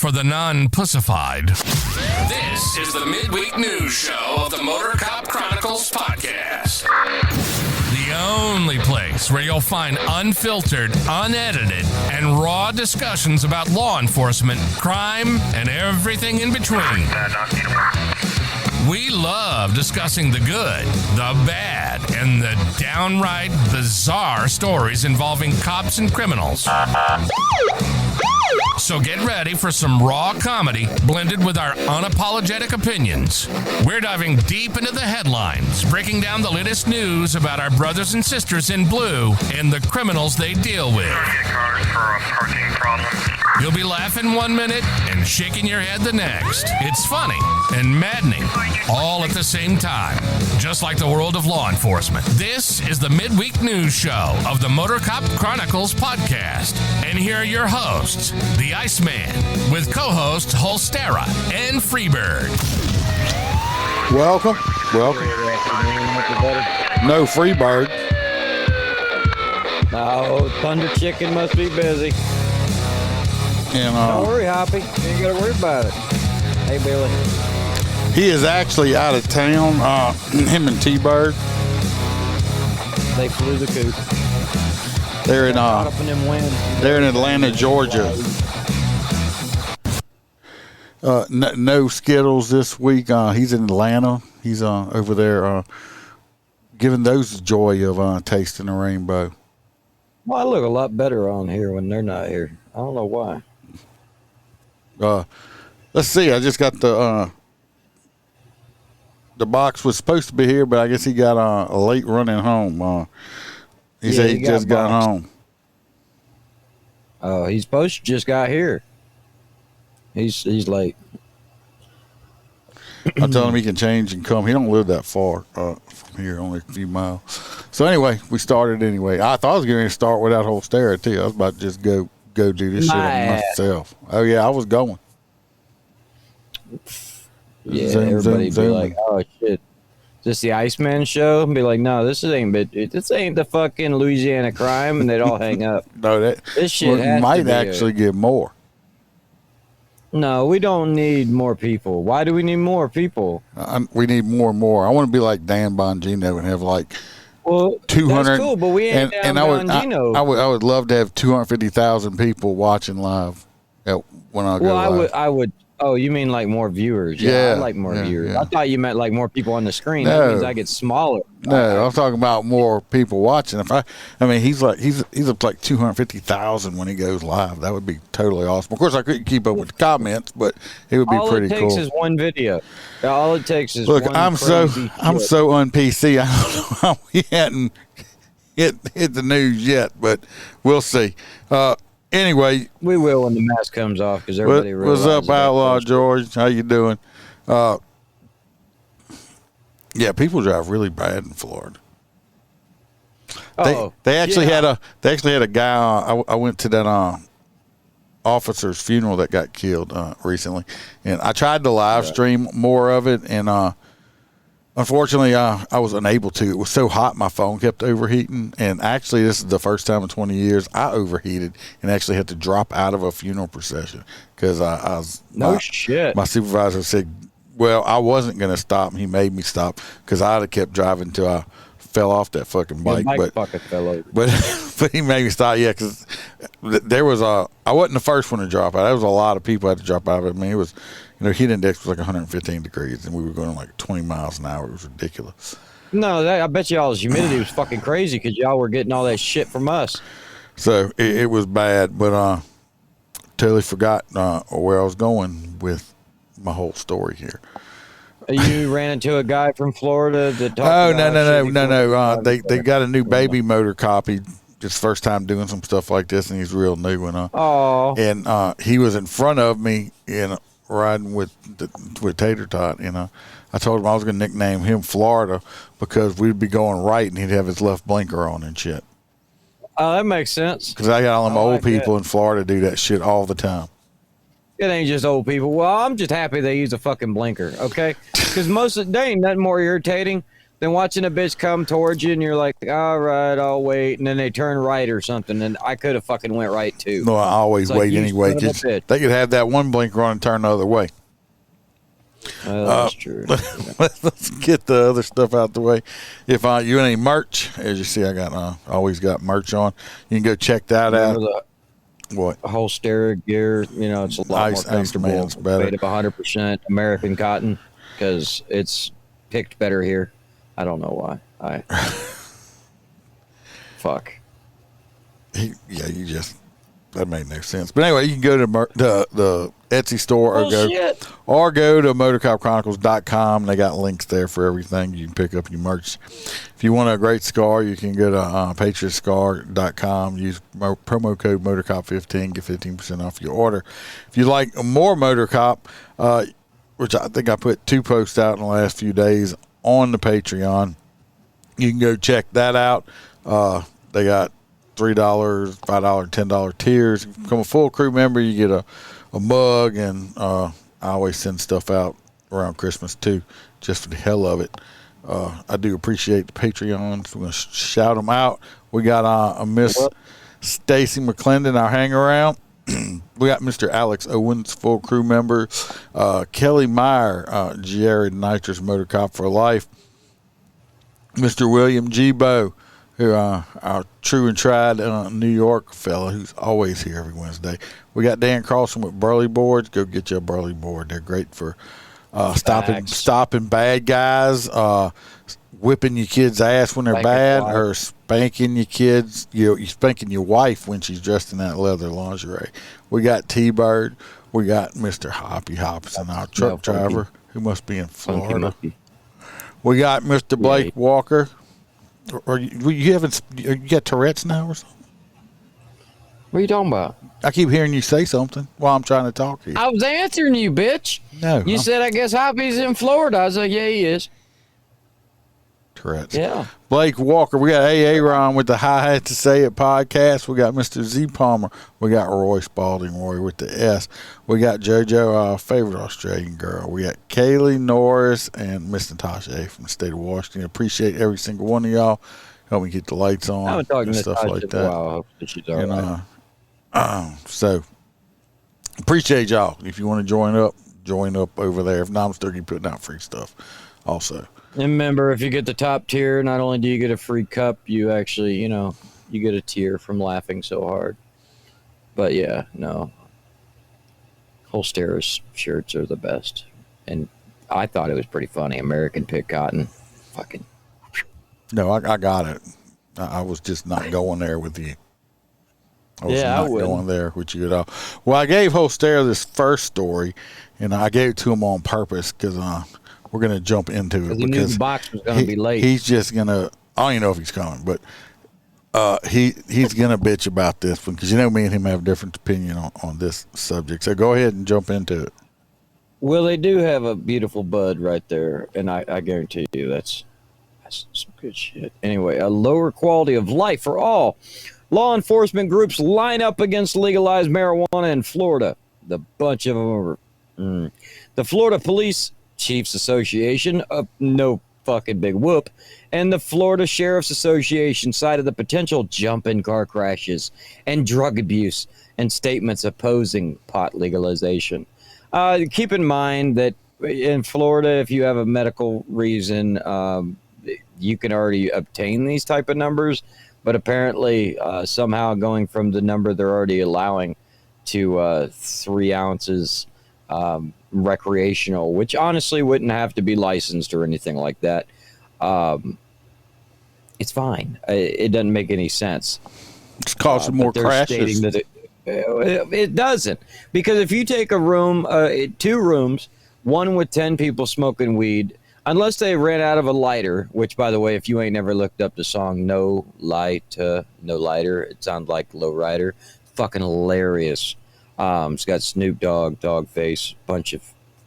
for the non-pussified. This is the midweek news show of the Motor Cop Chronicles podcast. The only place where you'll find unfiltered, unedited, and raw discussions about law enforcement, crime, and everything in between. We love discussing the good, the bad, and the downright bizarre stories involving cops and criminals. So get ready for some raw comedy blended with our unapologetic opinions. We're diving deep into the headlines, breaking down the latest news about our brothers and sisters in blue and the criminals they deal with. You'll be laughing 1 minute and shaking your head the next. It's funny and maddening all at the same time, just like the world of law enforcement. This is the midweek news show of the Motor Cop Chronicles podcast. And here are your hosts, the Iceman, with co-hosts Holstera and Freebird. Welcome. No Freebird. No, Thunder Chicken must be busy. And, don't worry, Hoppy. You ain't got to worry about it. Hey, Billy. He is actually out of town. Him and T-Bird. They flew the coop. They're in Caught up in them winds. they're in Atlanta, Georgia. No Skittles this week. He's in Atlanta. He's over there giving those the joy of tasting the rainbow. Well, I look a lot better on here when they're not here. I don't know why. Let's see. I just got the box was supposed to be here, but I guess he got a late running home. He said he just got home. Oh, he's supposed to just got here. He's late. I told him he can change and come. He don't live that far from here, only a few miles. So anyway, we started anyway. I thought I was going to start without Holstera too. I was about to just go do this shit myself. Oh yeah, I was going. Yeah, everybody be like, "Oh shit, is this the Iceman show?" And be like, "No, this ain't the fucking Louisiana crime," and they'd all hang up. No, this shit might actually get more. No, we don't need more people. Why do we need more people? We need more and more. I want to be like Dan Bongino and have like 200. That's cool, but we ain't Dan Bongino. I would love to have 250,000 people watching live when I go live. I would. Oh, you mean like more viewers? Yeah, I like more viewers. Yeah. I thought you meant like more people on the screen. No. That means I get smaller. No, I'm talking about more people watching. He's up like 250,000 when he goes live. That would be totally awesome. Of course, I couldn't keep up with the comments, but it would be pretty cool. All it takes is one video. All it takes is Look, one. I'm so on PC. I don't know how we hadn't hit the news yet, but we'll see. Anyway, we will when the mask comes off because everybody realizes. What's up, Outlaw George? How you doing? Yeah, people drive really bad in Florida. They actually had a guy. I went to that officer's funeral that got killed recently, and I tried to live stream more of it, and unfortunately, I was unable to. It was so hot, my phone kept overheating. And actually, this is the first time in 20 years I overheated and actually had to drop out of a funeral procession because I was. Shit. My supervisor said, well, I wasn't going to stop. And he made me stop because I'd have kept driving until I fell off that fucking bike. Fucking fell over. But he made me stop, because there was I wasn't the first one to drop out. There was a lot of people had to drop out of it. I mean, it was, heat index was like 115 degrees, and we were going like 20 miles an hour. It was ridiculous. No, I bet y'all's humidity was fucking crazy because y'all were getting all that shit from us. So it was bad, but totally forgot where I was going with my whole story here. You ran into a guy from Florida that talked no. They got a new baby motor copy. Just first time doing some stuff like this, and he's real new and he was in front of me riding with Tater Tot. I told him I was going to nickname him Florida because we'd be going right and he'd have his left blinker on and shit. Oh, that makes sense. Because I got all them old people in Florida do that shit all the time. It ain't just old people. Well, I'm just happy they use a fucking blinker, okay? Because there ain't nothing more irritating than watching a bitch come towards you and you're like, all right, I'll wait, and then they turn right or something, and I could have fucking went right too. No, I always It's like, wait you anyway. son of a Just, bitch. they could have that one blinker on and turn the other way. That's true. Let's get the other stuff out the way. If you any merch, as you see, I got always got merch on. You can go check that out. What? Whole stereo gear, it's a lot more comfortable. Iceman's better. Made of 100% American cotton because it's picked better here. I don't know why. Fuck. That made no sense. But anyway, you can go to the Etsy store or go to motorcopchronicles.com. They got links there for everything. You can pick up your merch. If you want a great scar, you can go to patriotscar.com. Use promo code motorcop15, get 15% off your order. If you like more Motorcop, which I think I put 2 posts out in the last few days on the Patreon, you can go check that out. They got $3, $5, $10 tiers. If you become a full crew member, you get a mug, and I always send stuff out around Christmas too, just for the hell of it. I do appreciate the Patreons. We're going to shout them out. We got a Miss Stacy McClendon, our hang around. We got Mr. Alex Owens, full crew member. Kelly Meyer, Jared Nitrous Motor Cop for life. Mr. William Gbo, who our true and tried New York fella who's always here every Wednesday. We got Dan Carlson with Burley Boards. Go get you a Burley board. They're great for stopping bad guys, whipping your kid's ass when they're bad, or spanking your kids. You spanking your wife when she's dressed in that leather lingerie. We got T-Bird. We got Mr. Hoppy Hopson, our truck driver, who must be in Florida. We got Mr. Blake Walker. Or you got Tourette's now or something? What are you talking about? I keep hearing you say something while I'm trying to talk to you. I was answering you, bitch. No. You said, I guess Hoppy's in Florida. I was like, yeah, he is. Tourette's. Yeah. Blake Walker. We got AA Ron with the Hi-Hat to Say It podcast. We got Mr. Z Palmer. We got Roy Spalding, Roy with the S. We got JoJo, our favorite Australian girl. We got Kaylee Norris and Miss Natasha A. from the state of Washington. Appreciate every single one of y'all. Help me get the lights on. I was talking and to stuff Natasha like that. Wow, I hope that she's all right. So appreciate y'all. If you want to join up over there. If not, I'm still keep putting out free stuff also. And remember, if you get the top tier, not only do you get a free cup, you actually, you get a tier from laughing so hard. But yeah, no. Holsteros shirts are the best. And I thought it was pretty funny. American Pick Cotton. Fucking. No, I got it. I was just not going there with you. I was not going there with you at all. Well, I gave Holstero this first story, and I gave it to him on purpose because we're going to jump into it. He knew the box was going to be late. He's just going to – I don't even know if he's coming, but he's going to bitch about this one because me and him have a different opinion on this subject. So go ahead and jump into it. Well, they do have a beautiful bud right there, and I guarantee you that's some good shit. Anyway, a lower quality of life for all. Law enforcement groups line up against legalized marijuana in Florida. The bunch of them are... The Florida Police Chiefs Association, no fucking big whoop, and the Florida Sheriff's Association cited the potential jump in car crashes and drug abuse and statements opposing pot legalization. Keep in mind that in Florida, if you have a medical reason, you can already obtain these type of numbers, but apparently somehow going from the number they're already allowing to 3 ounces recreational, which honestly wouldn't have to be licensed or anything like that. It's fine. It doesn't make any sense. It's causing more crashes. That it doesn't, because if you take a room, 2 rooms, one with 10 people smoking weed, unless they ran out of a lighter, which, by the way, if you ain't never looked up the song No Lighter, it sounds like Low Rider. Fucking hilarious. It's got Snoop Dogg, Dogface, bunch of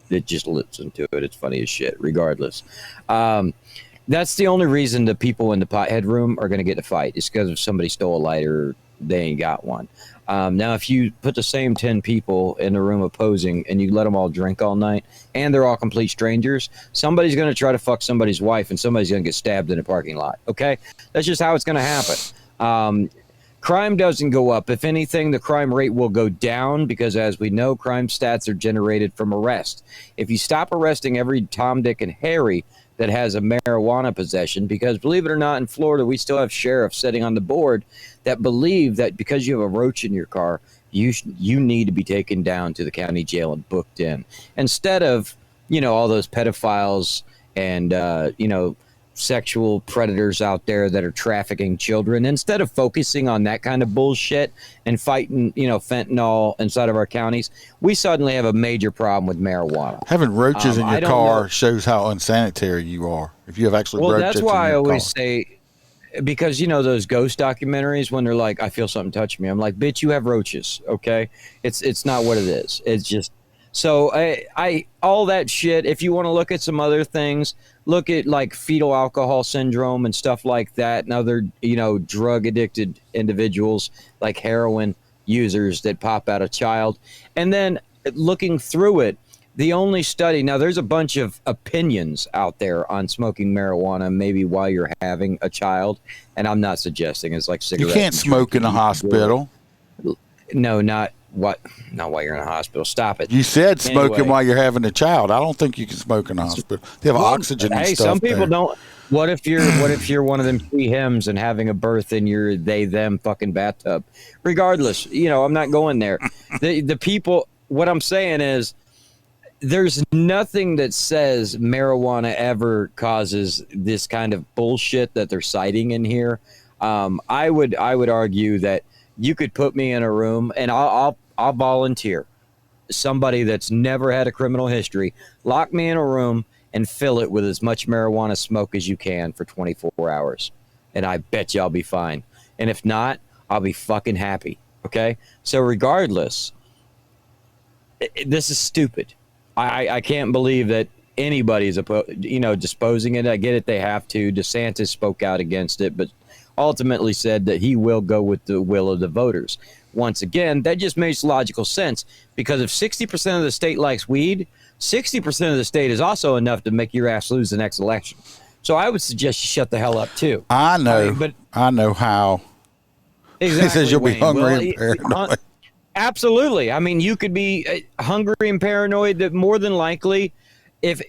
it. Just listen to it. It's funny as shit, regardless. That's the only reason the people in the pothead room are going to get in a fight. It's because if somebody stole a lighter, they ain't got one. Now, if you put the same 10 people in the room opposing and you let them all drink all night and they're all complete strangers, somebody's going to try to fuck somebody's wife and somebody's going to get stabbed in a parking lot. Okay? That's just how it's going to happen. Crime doesn't go up. If anything, the crime rate will go down because, as we know, crime stats are generated from arrest. If you stop arresting every Tom, Dick, and Harry that has a marijuana possession, because believe it or not, in Florida, we still have sheriffs sitting on the board that believe that because you have a roach in your car, you need to be taken down to the county jail and booked in. Instead of, all those pedophiles and, sexual predators out there that are trafficking children, instead of focusing on that kind of bullshit and fighting, fentanyl inside of our counties, we suddenly have a major problem with marijuana. Having roaches in your car shows how unsanitary you are. If you have actually roaches in your car. Well, that's why I always say, because those ghost documentaries when they're like, I feel something touch me. I'm like, bitch, you have roaches. Okay. It's not what it is. It's just, so I all that shit. If you want to look at some other things, look at like fetal alcohol syndrome and stuff like that, and other, drug addicted individuals like heroin users that pop out a child. And then looking through it, the only study, now there's a bunch of opinions out there on smoking marijuana, maybe while you're having a child. And I'm not suggesting it's like cigarettes. You can't smoke in a hospital. No, not while you're in a hospital. Stop it. You said smoking while you're having a child. I don't think you can smoke in a hospital. They have oxygen and stuff. Hey, some people there. don't. What if you're one of them three hymns and having a birth in your them fucking bathtub? Regardless, I'm not going there. The people, what I'm saying is, there's nothing that says marijuana ever causes this kind of bullshit that they're citing in here. I would argue that you could put me in a room and I'll volunteer somebody that's never had a criminal history, lock me in a room and fill it with as much marijuana smoke as you can for 24 hours. And I bet you I'll be fine. And if not, I'll be fucking happy. Okay. So regardless, this is stupid. I can't believe that anybody's disposing it. I get it. They have to. DeSantis spoke out against it, but ultimately said that he will go with the will of the voters. Once again, that just makes logical sense, because if 60% of the state likes weed, 60% of the state is also enough to make your ass lose the next election. So I would suggest you shut the hell up too. I know how. Exactly, he says you'll be hungry and paranoid. Absolutely. I mean, you could be hungry and paranoid that more than likely, if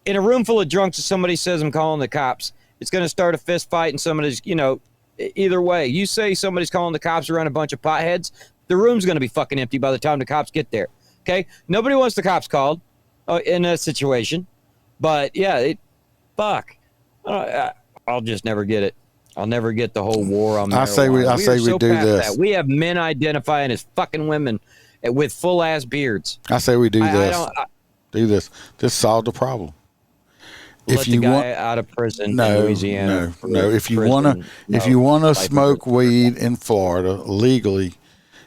in a room full of drunks, if somebody says I'm calling the cops, it's going to start a fist fight and somebody's, either way. You say somebody's calling the cops around a bunch of potheads, the room's going to be fucking empty by the time the cops get there. Okay? Nobody wants the cops called in a situation. But, yeah, fuck. I'll just never get it. I'll never get the whole war on marijuana. I say we do this. That. We have men identifying as fucking women with full-ass beards. I say we do this. Do this. Just solve the problem. If you want out of prison in Louisiana. No. If you want to smoke weed in Florida legally,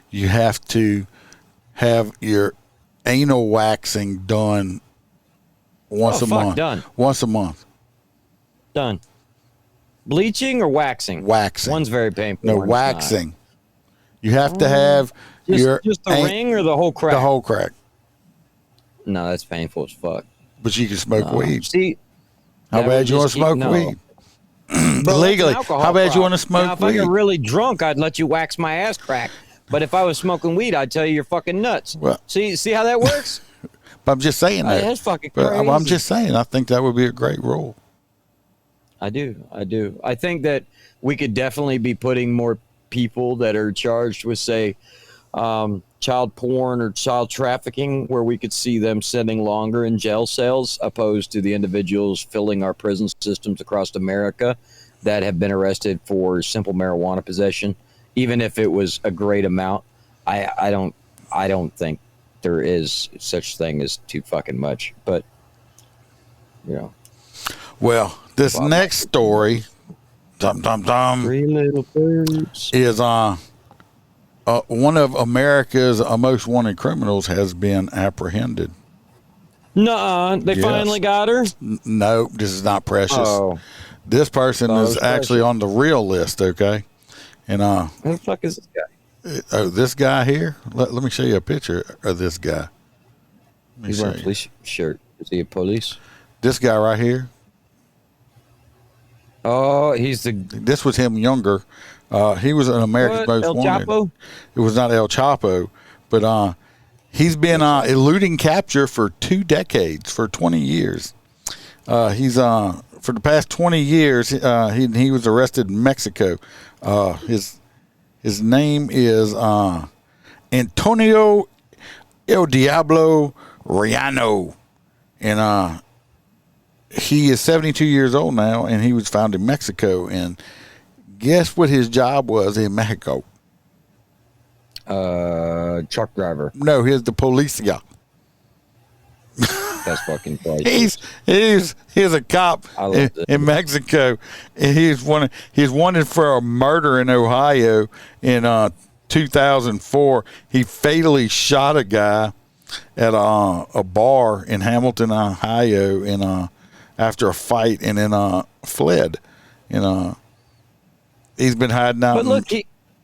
you have to have your anal waxing done once a month. Done. Once a month. Done. Bleaching or waxing? Waxing. One's very painful. No, waxing. You have to have just the ring or the whole crack? The whole crack. No, that's painful as fuck. But you can smoke weed. See, how bad you want to smoke weed? Legally, how bad you want to smoke now, if weed? I get really drunk, I'd let you wax my ass crack. But if I was smoking weed, I'd tell you you're fucking nuts. Well, see how that works? But I'm just saying that. That's fucking crazy. I'm just saying, I think that would be a great rule. I do. I think that we could definitely be putting more people that are charged with, say, child porn or child trafficking, where we could see them sitting longer in jail cells, opposed to the individuals filling our prison systems across America that have been arrested for simple marijuana possession, even if it was a great amount. I don't think there is such thing as too fucking much, but Well, this next story, Three little birds, is one of America's most wanted criminals has been apprehended. Nuh-uh, they finally got her? No, this is not Precious. Oh. This person is actually on the real list, okay? And who the fuck is this guy? Oh, this guy here. Let me show you a picture of this guy. He's wearing a police shirt. Is he a police? This guy right here. Oh, This was him younger. He was an America's Most El Wanted. Chapo? It was not El Chapo, but he's been eluding capture for 2 decades, for 20 years. He's for the past 20 years. He was arrested in Mexico. His name is Antonio El Diablo Riano, and he is 72 years old now, and he was found in Mexico. And guess what his job was in Mexico? Truck driver. No, he's the police guy. That's fucking crazy. He's a cop in Mexico. And he's wanted for a murder in Ohio in 2004. He fatally shot a guy at a bar in Hamilton, Ohio, and after a fight, and then fled. And he's been hiding out. But look,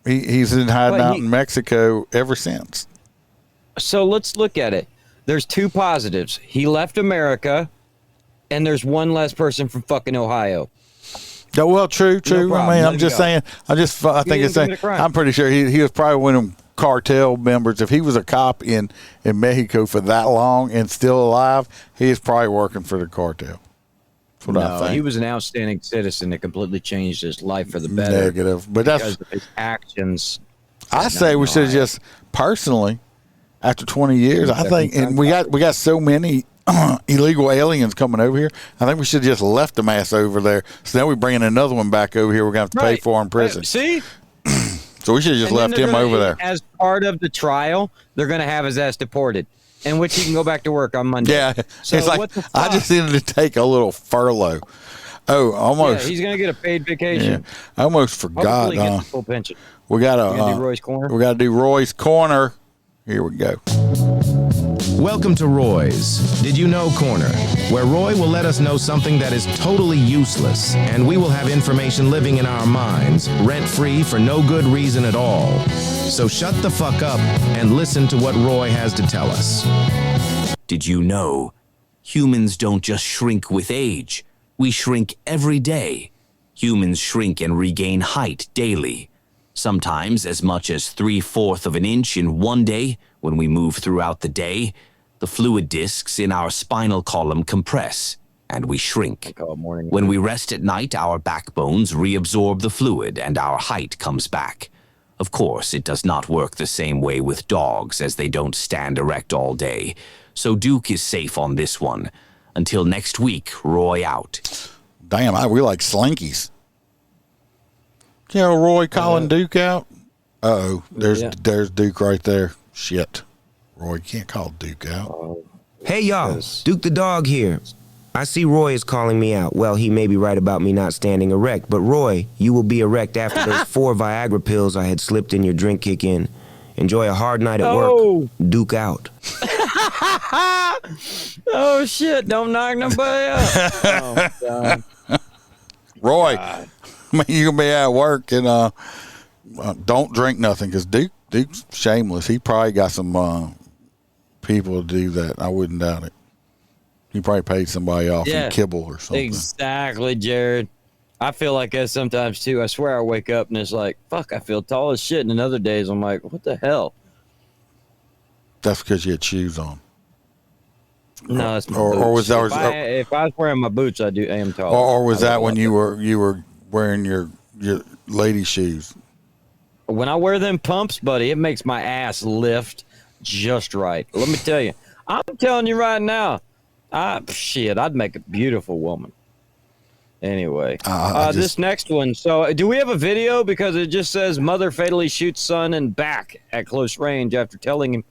he's been hiding out in Mexico ever since. So let's look at it. There's 2 positives. He left America, and there's one less person from fucking Ohio. Yeah, well, true. No I mean, I'm just saying. I think it's. I'm pretty sure he was probably one of them cartel members. If he was a cop in Mexico for that long and still alive, he is probably working for the cartel. That's what I think. He was an outstanding citizen that completely changed his life for the better. Negative, but because of his actions. I say we should just personally, after 20 years, I think, and we got so many illegal aliens coming over here. I think we should have just left them ass over there. So now we bring another one back over here. We're gonna have to pay for in prison. See. So we should have just left him over there. As part of the trial, they're going to have his ass deported, in which he can go back to work on Monday. Yeah, so it's like I just needed to take a little furlough. Oh, almost. Yeah, he's going to get a paid vacation. Yeah, I almost forgot. Hopefully he gets the full pension. We got to do Roy's Corner. We got to do Roy's Corner. Here we go. Welcome to Roy's Did You Know Corner, where Roy will let us know something that is totally useless, and we will have information living in our minds, rent-free for no good reason at all. So shut the fuck up and listen to what Roy has to tell us. Did you know humans don't just shrink with age? We shrink every day. Humans shrink and regain height daily. Sometimes as much as 3/4 of an inch in one day. When we move throughout the day, the fluid discs in our spinal column compress, and we shrink. When we rest at night, our backbones reabsorb the fluid, and our height comes back. Of course, it does not work the same way with dogs, as they don't stand erect all day. So Duke is safe on this one. Until next week, Roy out. Damn, we like slinkies. You know, Roy calling Duke out. Uh-oh, there's Duke right there. Shit. Roy, you can't call Duke out. Hey, y'all. Duke the dog here. I see Roy is calling me out. Well, he may be right about me not standing erect, but Roy, you will be erect after those 4 Viagra pills I had slipped in your drink kick in. Enjoy a hard night at work. Duke out. Oh, shit. Don't knock nobody out. Oh, God. Roy, I mean, you're going to be at work and don't drink nothing because Duke's shameless. He probably got some people to do that. I wouldn't doubt it. He probably paid somebody off in kibble or something. Exactly, Jared. I feel like that sometimes too. I swear I wake up and it's like, fuck, I feel tall as shit. And then other days I'm like, what the hell? That's because you had shoes on. No, that's my or was boots. that? If I was wearing my boots, I am tall. Or was that when you were wearing your lady shoes? When I wear them pumps, buddy, it makes my ass lift just right. Let me tell you. I'm telling you right now. I'd make a beautiful woman. Anyway, this next one. So, do we have a video? Because it just says mother fatally shoots son in back at close range after telling him,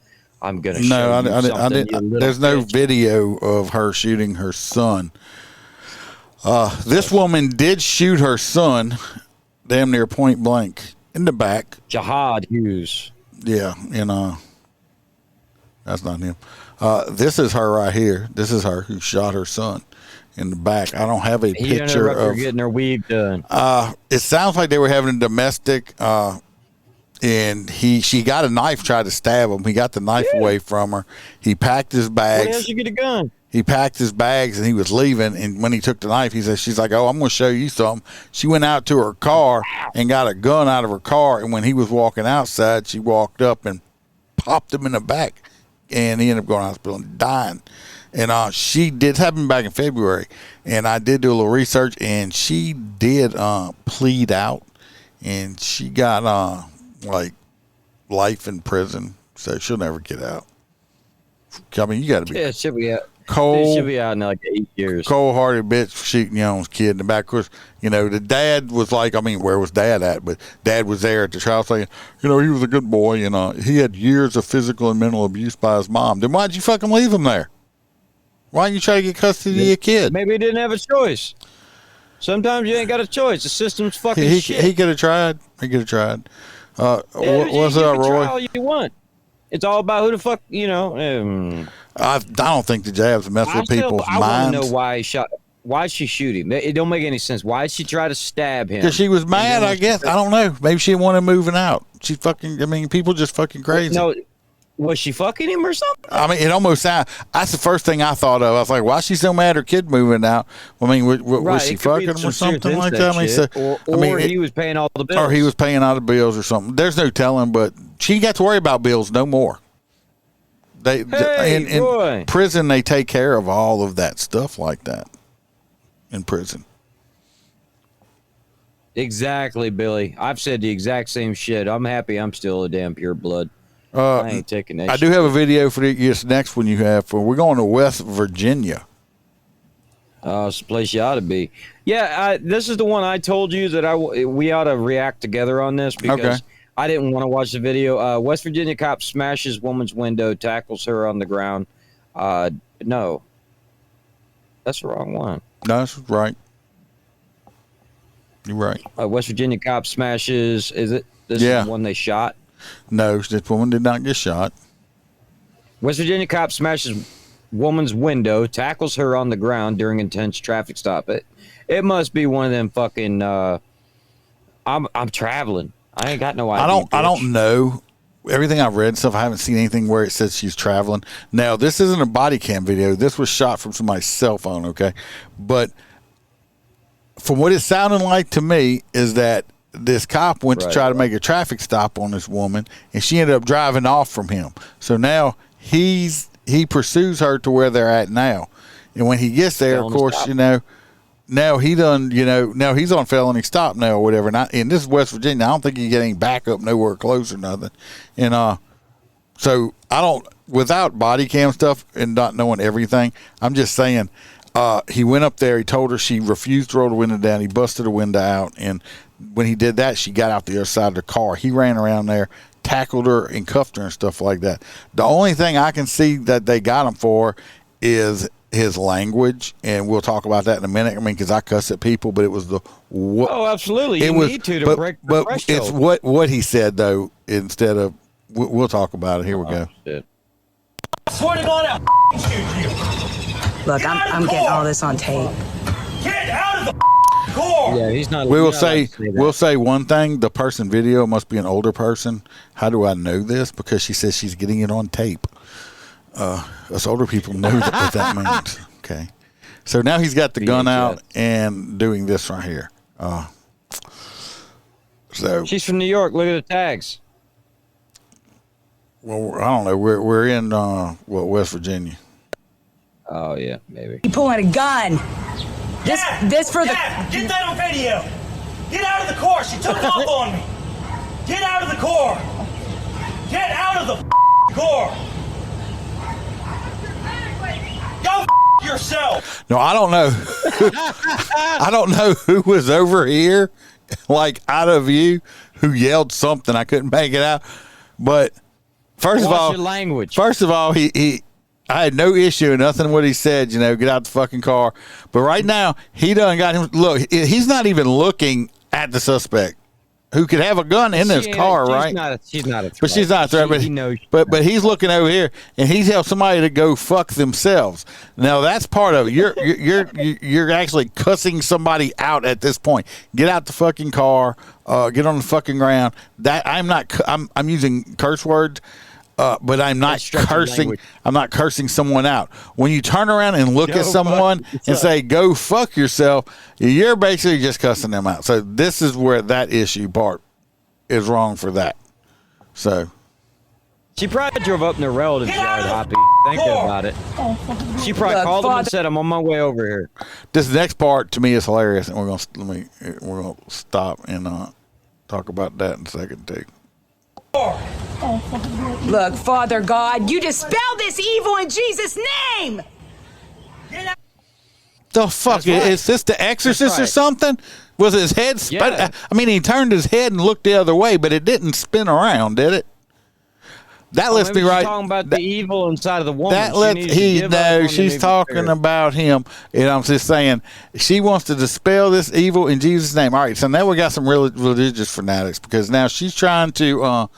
"I'm gonna show you something." There's no video of her shooting her son. This woman did shoot her son, damn near point blank in the back. Jihad Hughes. Yeah, and that's not him. This is her right here. This is her who shot her son in the back. I don't have a picture of her getting her weave done. It sounds like they were having a domestic and she got a knife, tried to stab him. He got the knife away from her. He packed his Where the hell bags. did you get a gun? He packed his bags and he was leaving. And when he took the knife, she's like, "Oh, I'm going to show you something." She went out to her car and got a gun out of her car. And when he was walking outside, she walked up and popped him in the back. And he ended up going to the hospital and dying. And she did happen back in February. And I did do a little research, and she did plead out. And she got like life in prison. So she'll never get out. I mean, you got to be. Yeah, it should be out. Cold, It should be out in like 8 years. cold-hearted bitch for shooting your own kid in the back. Of course, the dad was like, I mean, where was dad at? But dad was there at the trial saying, he was a good boy, and he had years of physical and mental abuse by his mom. Then why'd you fucking leave him there? Why didn't you try to get custody of your kid? Maybe he didn't have a choice. Sometimes you ain't got a choice. The system's fucking shit. He could have tried. Yeah, What's you up, can try Roy? all you want. It's all about who the fuck, I don't think the jabs mess with people's I want minds. to know why he shot. Why'd she shoot him? It don't make any sense. Why'd she try to stab him? Because she was mad, I guess. I don't know. Maybe she didn't want him moving out. She fucking, people just fucking crazy. No, was she fucking him or something? I mean, it almost sounds. That's the first thing I thought of. I was like, "Why is she so mad? Her kid moving out? I mean, was she it could be fucking him or some serious something like that?" I mean, shit. Or he he was paying all the bills. or he was paying all the bills or something. There's no telling, but she got to worry about bills no more. In Roy. prison, they take care of all of that stuff like that. In prison, Exactly, Billy. I've said the exact same shit. I'm happy I'm still a damn pure blood. I ain't taking that I shit. do have a video for this next one you have for. We're going to West Virginia. It's a place you ought to be. Yeah, this is the one I told you that we ought to react together on this because Okay. I didn't want to watch the video. West Virginia cop smashes woman's window, tackles her on the ground. No, that's the wrong one. No, that's right. You're right. West Virginia cop smashes. Is it? This Yeah. is the one they shot. No, this woman did not get shot. West Virginia cop smashes woman's window, tackles her on the ground during intense traffic stop. It must be one of them fucking. I'm traveling. I ain't got no idea. I don't know. Everything I've read and stuff, I haven't seen anything where it says she's traveling. Now, this isn't a body cam video. This was shot from somebody's cell phone, okay? But from what it sounded like to me is that this cop went to try to make a traffic stop on this woman, and she ended up driving off from him. So now he pursues her to where they're at now. And when he gets there, of course, now he done, now he's on felony stop now or whatever. And this is West Virginia. I don't think he get any backup nowhere close or nothing. And so without body cam stuff and not knowing everything, I'm just saying he went up there. He told her she refused to roll the window down. He busted the window out. And when he did that, she got out the other side of the car. He ran around there, tackled her and cuffed her and stuff like that. The only thing I can see that they got him for is his language, and we'll talk about that in a minute. I mean, because I cuss at people, but it was Oh, absolutely. You need to break the but threshold. it's what he said though. Instead of we'll talk about it. Here we go. Shit. I swear to God, I'll shoot you. Look, I'm getting all this on tape. Get out of the car. Yeah, he's not. We will you're not allowed say to that. we'll say one thing. The person video must be an older person. How do I know this? Because she says she's getting it on tape. Us older people know what that means. Okay. So now he's got the gun out and doing this right here. So She's from New York. Look at the tags. well, I don't know. We're in West Virginia. Oh yeah, maybe. You pulling a gun. This for the. Dad, get that on video. Get out of the car. She took off on me. Get out of the car. Get out of the car. Go yourself. No, I don't know. I don't know who was over here, like out of view, who yelled something. I couldn't make it out. But first Watch of all, your language. First of all, I had no issue with nothing what he said. Get out the fucking car. But right now, he done got him. Look, he's not even looking at the suspect. who could have a gun in his car, right? She's not a threat. But she's not a threat. He knows but he's looking over here, and he tells somebody to go fuck themselves. Now that's part of it. You're actually cussing somebody out at this point. Get out the fucking car. Get on the fucking ground. That I'm using curse words. But I'm not cursing. Language. I'm not cursing someone out. When you turn around and look at someone and say, "Go fuck yourself," you're basically just cussing them out. So this is where that issue part is wrong for that. So she probably drove up in her relative's yard, Hoppy. Thinking about it. She probably called him and said, "I'm on my way over here." This next part to me is hilarious, and we're gonna stop and talk about that in a second too. Look, Father God, you dispel this evil in Jesus' name. The fuck? Right. Is this The Exorcist or something? Was his head Yeah. I mean, he turned his head and looked the other way, but it didn't spin around, did it? That lets me right. Talking about the evil inside of the woman. That lets she's talking about him, and I'm just saying she wants to dispel this evil in Jesus' name. All right, so now we got some religious fanatics because now she's trying to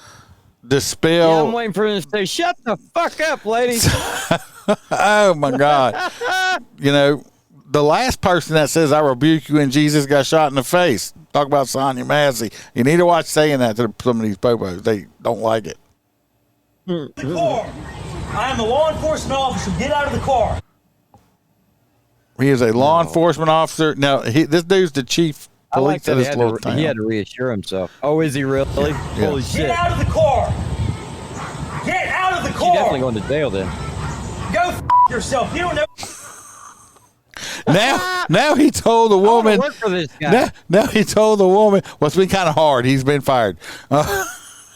dispel. Yeah, I'm waiting for him to say, "Shut the fuck up, ladies." Oh my God! You know, the last person that says "I rebuke you" in Jesus got shot in the face. Talk about Sonya Massey. You need to watch saying that to some of these popos. They don't like it. The car. I am the law enforcement officer. Get out of the car. He is a law enforcement officer. Now, this dude's the chief police of this little town. He had to reassure himself. Oh, is he really? Yeah. Holy shit. Get out of the car. Get out of the car. She's definitely going to jail then. Go f*** yourself. You don't know. Now he told the woman. Work for this guy. Now he told the woman. Well, it's been kind of hard. He's been fired.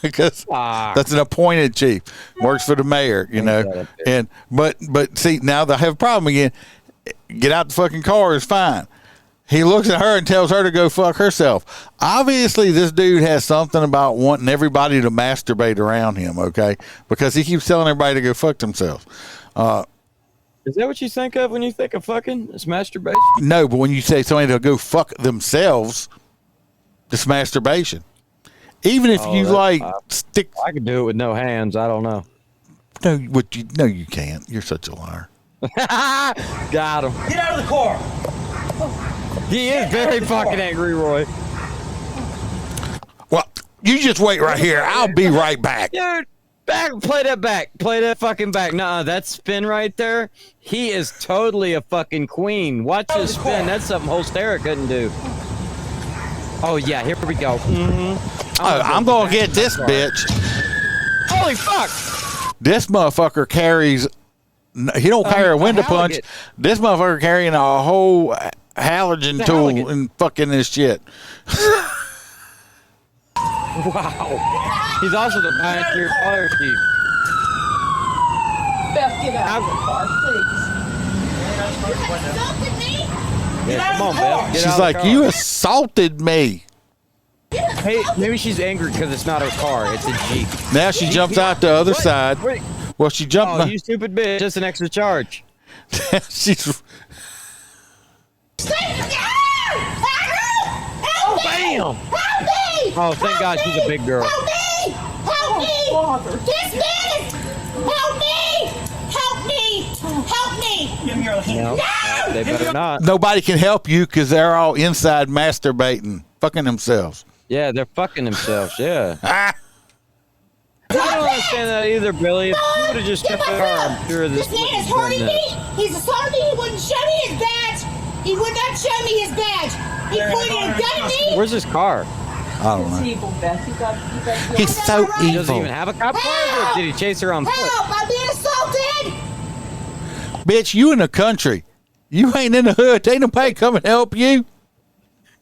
Because that's an appointed chief, works for the mayor, you know. And but see, now they have a problem again. Get out the fucking car is fine. He looks at her and tells her to go fuck herself. Obviously, this dude has something about wanting everybody to masturbate around him, okay? Because he keeps telling everybody to go fuck themselves. Is that what you think of when you think of fucking? It's masturbation? No, but when you say somebody to go fuck themselves, it's masturbation. Even if you stick. I could do it with no hands. I don't know. No, you can't. You're such a liar. Got him. Get out of the car. He is very fucking angry, Roy. Well, you just wait right here. I'll be right back. Dude, play that back. Play that fucking back. Nah, that spin right there. He is totally a fucking queen. Watch his spin. That's something Holstera couldn't do. Oh, yeah. Here we go. Mm-hmm. I'm going to get this bitch. Holy fuck. This motherfucker carries. He don't carry a window punch. This motherfucker carrying a whole halogen tool and fucking this shit. Wow. He's also the pioneer fire chief. Beth, get out of the car, please. Yeah, come on, Beth. She's like, you assaulted me. Hey, maybe she's angry because it's not her car. It's a Jeep. Now she jumps out the other side. Wait. Well, she jumped. Oh, you stupid bitch. Just an extra charge. She's. Oh, bam! Help me! Oh, thank God she's a big girl. Help me! Help me! Father. This man is... Help me! Help me! Help me! Give me your hand. No! They better not. Nobody can help you because they're all inside masturbating, fucking themselves. Yeah, they're fucking themselves, yeah. I don't understand that either, Billy. If you would have just kept the car, I'm sure this man is hurting me. He's assaulting me. He wouldn't show me his badge. He would not show me his badge. He pointed a gun at me. Where's his car? I don't know. Evil, Beth. He's so He doesn't even evil. have a cop car, or did he chase her on foot? Help! I'm being assaulted. Bitch, you in the country. You ain't in the hood. Ain't nobody come and help you.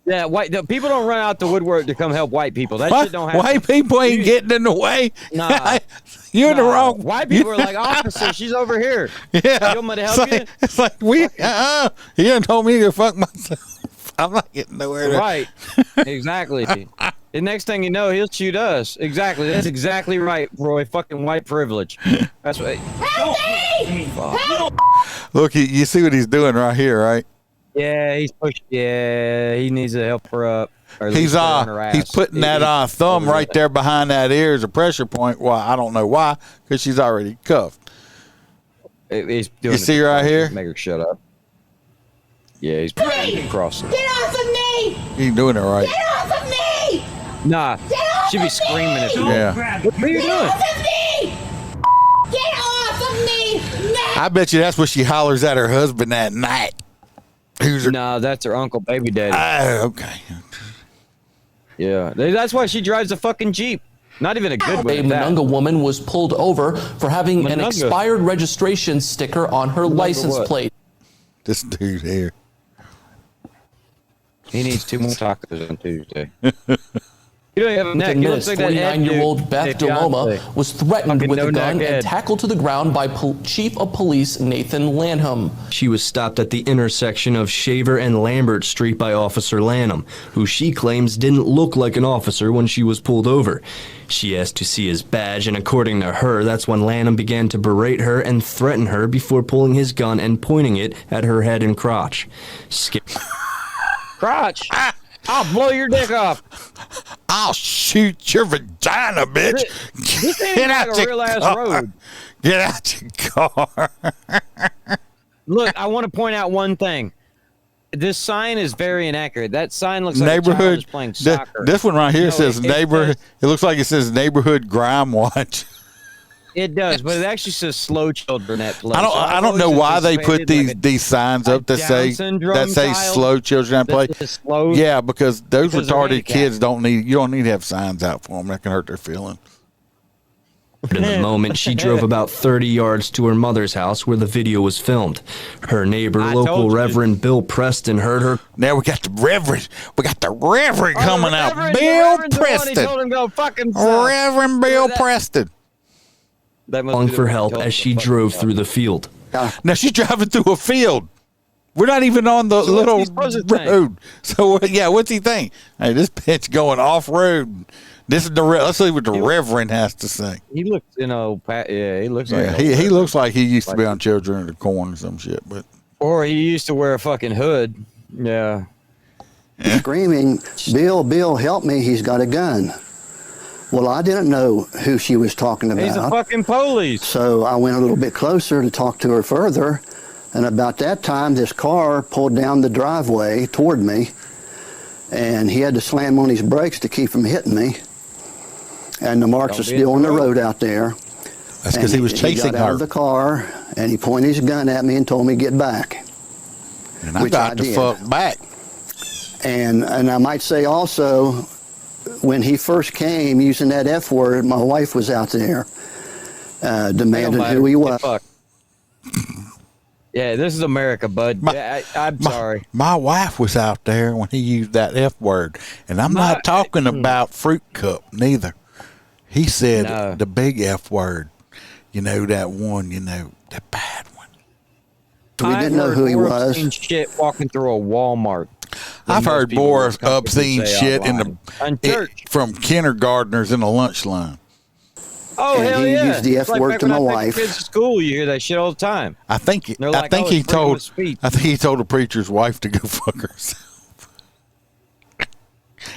Yeah, people don't run out the woodwork to come help white people. That shit don't happen. White people ain't getting in the way. Nah. You're in the wrong. White people are like, officer, she's over here. Yeah. You want me to help you? It's like he done told me to fuck myself. I'm not getting nowhere. Right. Exactly. The next thing you know, he'll shoot us. Exactly. That's exactly right, Roy. Fucking white privilege. That's what. Help me! Help! Look, you see what he's doing right here, right? Yeah, he's pushed. Yeah, he needs to help her up. Or at least put it on her He's ass. putting that thumb over right there behind that ear as a pressure point. Well, I don't know why, because she's already cuffed. He's doing You see right here? Make her shut up. Yeah, he's crossing. Get off of me! He ain't doing it right. Get off of me! Nah, Get off she'd be of screaming me! if you. Yeah. What are you Get doing? off of me! Get off of me! Now! I bet you that's what she hollers at her husband at night. Who's her? Nah, that's her uncle, baby daddy. Oh, okay. Yeah, that's why she drives a fucking Jeep. Not even a good A way. Monunga woman was pulled over for having an Monunga. expired registration sticker on her license what? plate. This dude here. He needs 2 more tacos on Tuesday. You don't have a neck. Within He minutes, looks like that 49-year-old Beth DeLoma was threatened Fucking with a gun no-neck and Ed. tackled to the ground by Chief of Police Nathan Latham. She was stopped at the intersection of Shaver and Lambert Street by Officer Lanham, who she claims didn't look like an officer when she was pulled over. She asked to see his badge, and according to her, that's when Lanham began to berate her and threaten her before pulling his gun and pointing it at her head and crotch. Crotch. I'll blow your dick off. I'll shoot your vagina, bitch. This ain't like a real ass road. Get out your car. Look, I want to point out one thing. This sign is very inaccurate. That sign looks like a child Neighborhood. is playing soccer. This one right here No, says it neighborhood. It looks like it says neighborhood grime watch. It does, but it actually says slow children at play. I don't know why they put these signs up that say slow children at play. Slow, Yeah, because those because they're retarded handicapped. kids you don't need to have signs out for them. That can hurt their feelings. In the moment, she drove about 30 yards to her mother's house where the video was filmed. Her neighbor, I told local you. Reverend Bill Preston, heard her. Now we got the Reverend. We got the Reverend coming out. Reverend, the Bill Reverend's the one who Preston. told him go fuck himself. Reverend Bill Preston. That must calling be the for one who help told as him she to fuck drove himself. through the field. Now she's driving through a field. We're not even on the So what's little he supposed to think? road. So yeah, what's he think? Hey, this bitch going off road. This is let's see what the Reverend has to say. He looks, he looks Yeah, like he looks like he used to be on Children of the Corn or some shit. But or he used to wear a fucking hood. Yeah. Screaming, Bill, help me, he's got a gun. Well, I didn't know who she was talking about. He's a fucking police. So I went a little bit closer to talk to her further, and about that time, this car pulled down the driveway toward me, and he had to slam on his brakes to keep from hitting me. And the marks are still on the road out there. that's because he was chasing He got out her. of the car, and he pointed his gun at me and told me to get back. And I which got I the did. fuck back. And I might say also, when he first came using that F word, my wife was out there demanding who he was. Fuck. Yeah, this is America, bud. I'm sorry. My wife was out there when he used that F word. And I'm not talking about fruit cup, neither. He said the big F word. You know, that one, the bad one. We didn't know who he was. Seen shit walking through a Walmart. I've heard more obscene shit from kindergartners in the lunch line. Oh, And hell he yeah. used the F It's like word back to when my I take wife. Kids to school, you hear that shit all the time. I think They're like, he it's freedom told of speech. he told the preacher's wife to go fuck herself.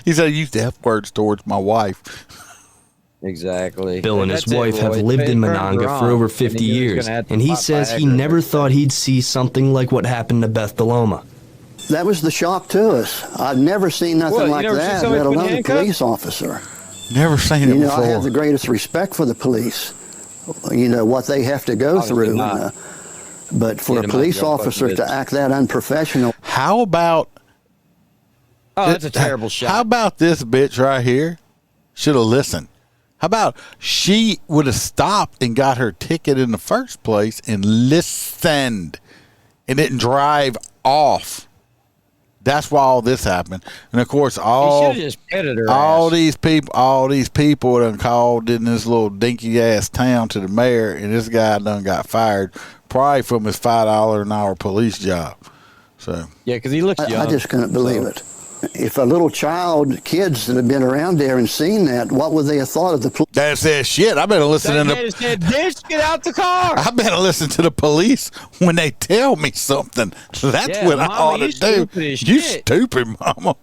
He said he used the F words towards my wife. Exactly. Bill and his That's it, wife have Roy. lived in Turns Monongah her for on, over and 50 he was years, gonna have to and he pop says he Viagra. never thought he'd see something like what happened to Beth DeLoma. That was the shock to us. I'd never seen nothing What, you like never seen that, somebody let put alone a handcuffs? police officer. Never seen it You know, before. I have the greatest respect for the police. You know, what they have to go Obviously through. not. But for Get a 'em out police your own fucking officer to business. act that unprofessional. How about Oh, that's a terrible shot. How about this bitch right here? Should have listened. How about she would have stopped and got her ticket in the first place and listened and didn't drive off. That's why all this happened. And of course, He all should have just petted her all ass. these people done called in this little dinky ass town to the mayor, and this guy done got fired, probably from his $5 an hour police job. So Yeah, because he looks young. I just couldn't believe it. If a little child, kids that have been around there and seen that, what would they have thought of the police? that says shit. I better listen That to man said, bitch, get out the car. I better listen to the police when they tell me something. That's Yeah, what I Mama, ought to you do. stupid as You shit. stupid, mama.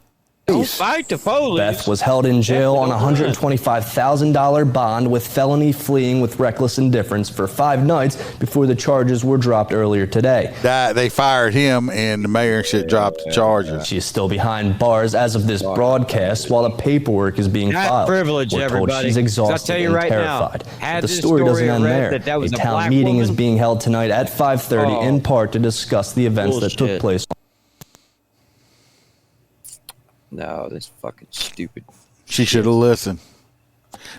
Don't fight the police. Beth was held in jail on a $125,000 bond with felony fleeing with reckless indifference for 5 nights before the charges were dropped earlier today. They fired him, and the mayor and shit dropped the charges. She is still behind bars as of this broadcast while the paperwork is being filed. Privilege, We're told everybody. she's exhausted I'll tell you right and now, terrified. had But the this story doesn't end read there. that was a a town black meeting is woman? being held tonight at 5:30 Oh. in part to discuss the events that took Bullshit. place. No, that's fucking stupid. She should have listened.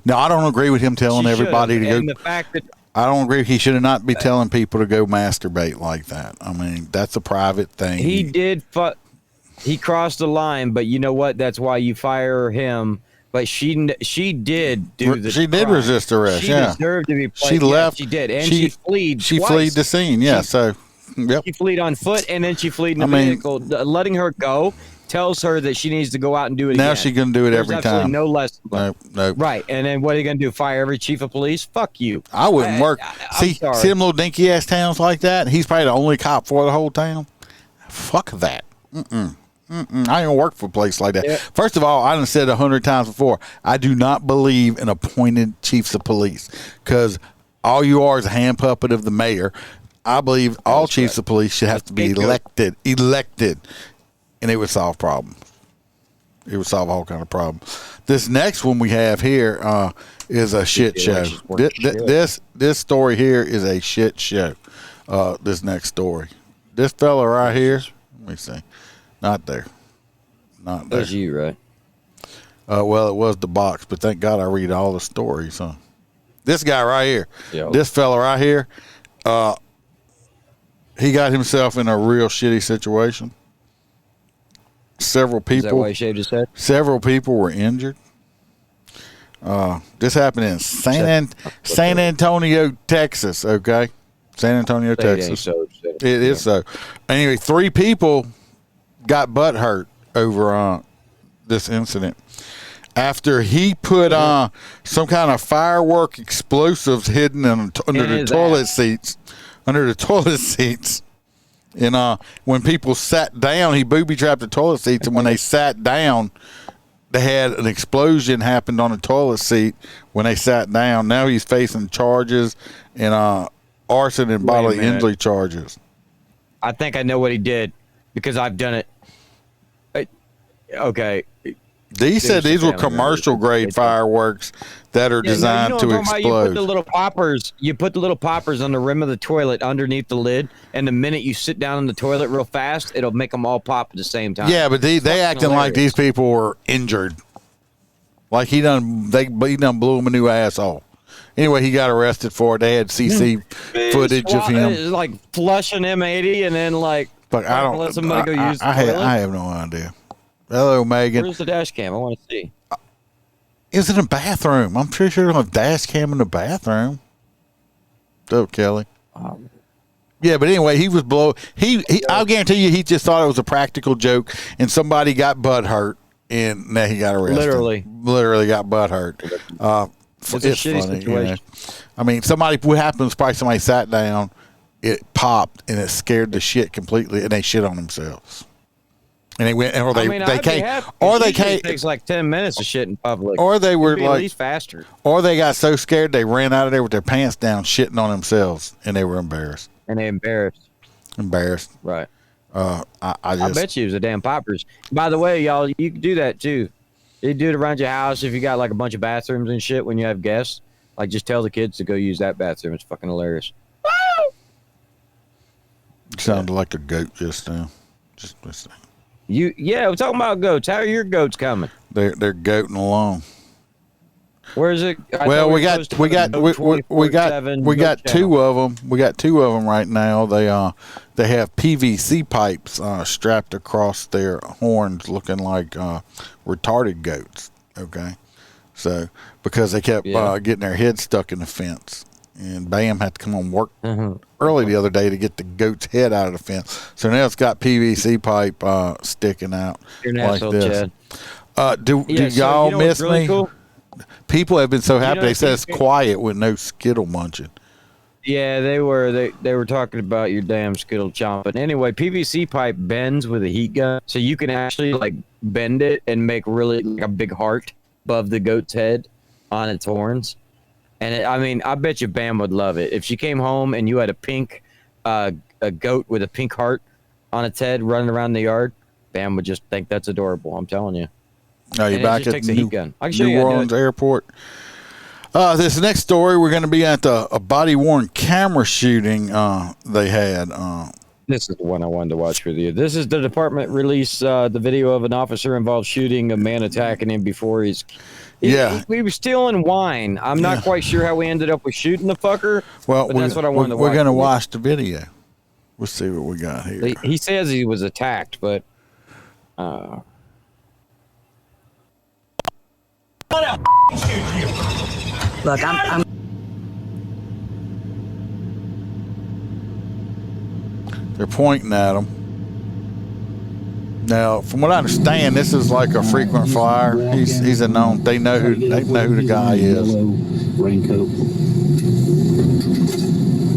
No, I don't agree with him telling She everybody to should've. go. And the fact that I don't agree. He should not be telling people to go masturbate like that. I mean, that's a private thing. he did he crossed the line, but you know what? That's why you fire him. But she did do the She did crime. resist arrest. She yeah, deserved to be played. she Yeah, left. she did, and she fled. She twice. fled the scene. Yeah. So, yep. She fled on foot, and then she fled in the vehicle. Letting her go tells her that she needs to go out and do it Now again. she's gonna do it There's every absolutely time. No less. No. Right, and then what are you gonna do? Fire every chief of police? Fuck you. I wouldn't work. I'm See sorry. them little dinky ass towns like that. He's probably the only cop for the whole town. Fuck that. I ain't gonna work for a place like that. Yeah. First of all, I done said 100 times before, I do not believe in appointed chiefs of police because all you are is a hand puppet of the mayor. I believe all chiefs of police should have to be elected, and it would solve problems. It would solve all kind of problems. This next one we have here is a shit show. This story here is a shit show. This next story. This fella right here. Let me see. Not there. Not there. That's you, right? Well, it was the box, but thank God I read all the stories. Huh? This guy right here. Yeah. This fella right here. He got himself in a real shitty situation. Several people. Is that why he shaved his head? Several people were injured. This happened in San Antonio, Texas. Okay, San Antonio, Texas. It is so. Anyway, 3 people got butt hurt over this incident after he put some kind of firework explosives hidden under the toilet seats. Under the toilet seats. And when people sat down, he booby-trapped the toilet seats, and when they sat down, they had an explosion happened on the toilet seat when they sat down. Now he's facing charges and arson and bodily injury charges. I think I know what he did because I've done it. Okay. He said these were commercial-grade fireworks that are designed to explode. You put the little poppers. You put the little poppers on the rim of the toilet underneath the lid, and the minute you sit down in the toilet real fast, it'll make them all pop at the same time. Yeah, but they acting like these people were injured, like he done blew him a new asshole. Anyway, he got arrested for it. They had CC footage of him like flushing M80, and then like. But I don't let somebody go use the toilet. I have no idea. Hello, Megan. Where's the dash cam? I want to see. Is it a bathroom? I'm pretty sure they don't have dash cam in the bathroom. Oh, Kelly. Yeah, but anyway, he was I'll guarantee you, he just thought it was a practical joke, and somebody got butt hurt, and now he got arrested. Literally got butt hurt. It's a shitty funny, situation. I mean, what happened was probably somebody sat down, it popped, and it scared the shit completely, and they shit on themselves. And they went, or they came, or they came. It takes like 10 minutes to shit in public. Or they were It'd be like, at least faster. Or they got so scared they ran out of there with their pants down, shitting on themselves, and they were embarrassed. Embarrassed. Right. I bet you it was the damn poppers. By the way, y'all, you can do that too. You do it around your house if you got like a bunch of bathrooms and shit when you have guests. Like, just tell the kids to go use that bathroom. It's fucking hilarious. Sounded like a goat just now. Just listen. We're talking about goats. How are your goats coming? They're goating along. Where is it? Well, we got 2 of them. We got 2 of them right now. They have PVC pipes strapped across their horns, looking like retarded goats. Okay, so because they kept getting their head stuck in the fence, and Bam had to come on work early the other day to get the goat's head out of the fence. So now it's got PVC pipe sticking out like this. Do y'all miss me? Cool? People have been so happy. They said it's quiet with no Skittle munching. Yeah, they were talking about your damn Skittle chomping. Anyway, PVC pipe bends with a heat gun, so you can actually like bend it and make really like a big heart above the goat's head on its horns. And I mean, I bet you Bam would love it if she came home and you had a pink, a goat with a pink heart on its head running around the yard. Bam would just think that's adorable. I'm telling you. Now you're back at New Orleans Airport. This next story, we're going to be at a body-worn camera shooting they had. This is the one I wanted to watch with you. This is the department release the video of an officer involved shooting a man attacking him before he was stealing wine. I'm not quite sure how we ended up with shooting the fucker. Well, but that's what I wanted to watch. We're going to watch the video. We'll see what we got here. He says he was attacked, but Look, I'm They're pointing at him. Now, from what I understand, this is like a frequent flyer. He's a known. They know who the guy is. Raincoat.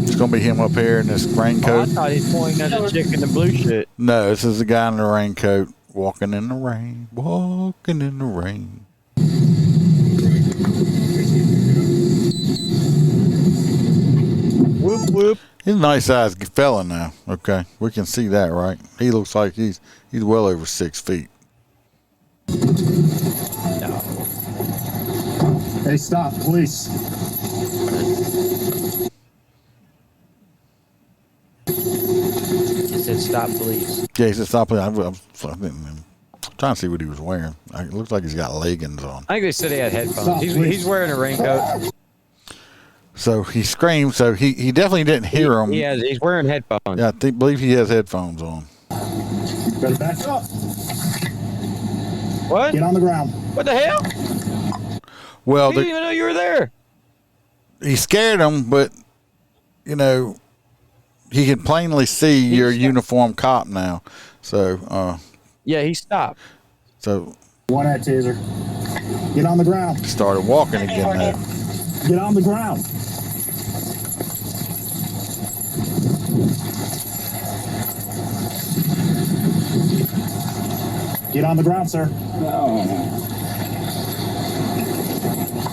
It's gonna be him up here in this raincoat. I thought he's pointing at the chick in the blue shit. No, this is the guy in the raincoat walking in the rain, walking in the rain. Whoop whoop. He's a nice sized fella now. Okay, we can see that, right? He looks like he's well over 6 feet. No. Hey, stop, police. He said, "Stop, please." Yeah, he said, "Stop, please." I'm trying to see what he was wearing. It looks like he's got leggings on. I think they said he had headphones. He's wearing a raincoat. So he screamed. So he definitely didn't hear him. He's wearing headphones. Yeah, I believe he has headphones on. Better back up. What? Get on the ground. What the hell? Well, He didn't even know you were there. He scared him, but you know, he can plainly see your uniformed cop now. So yeah, he stopped. So one at taser. Get on the ground. He started walking again now. Get on the ground. Get on the ground, sir.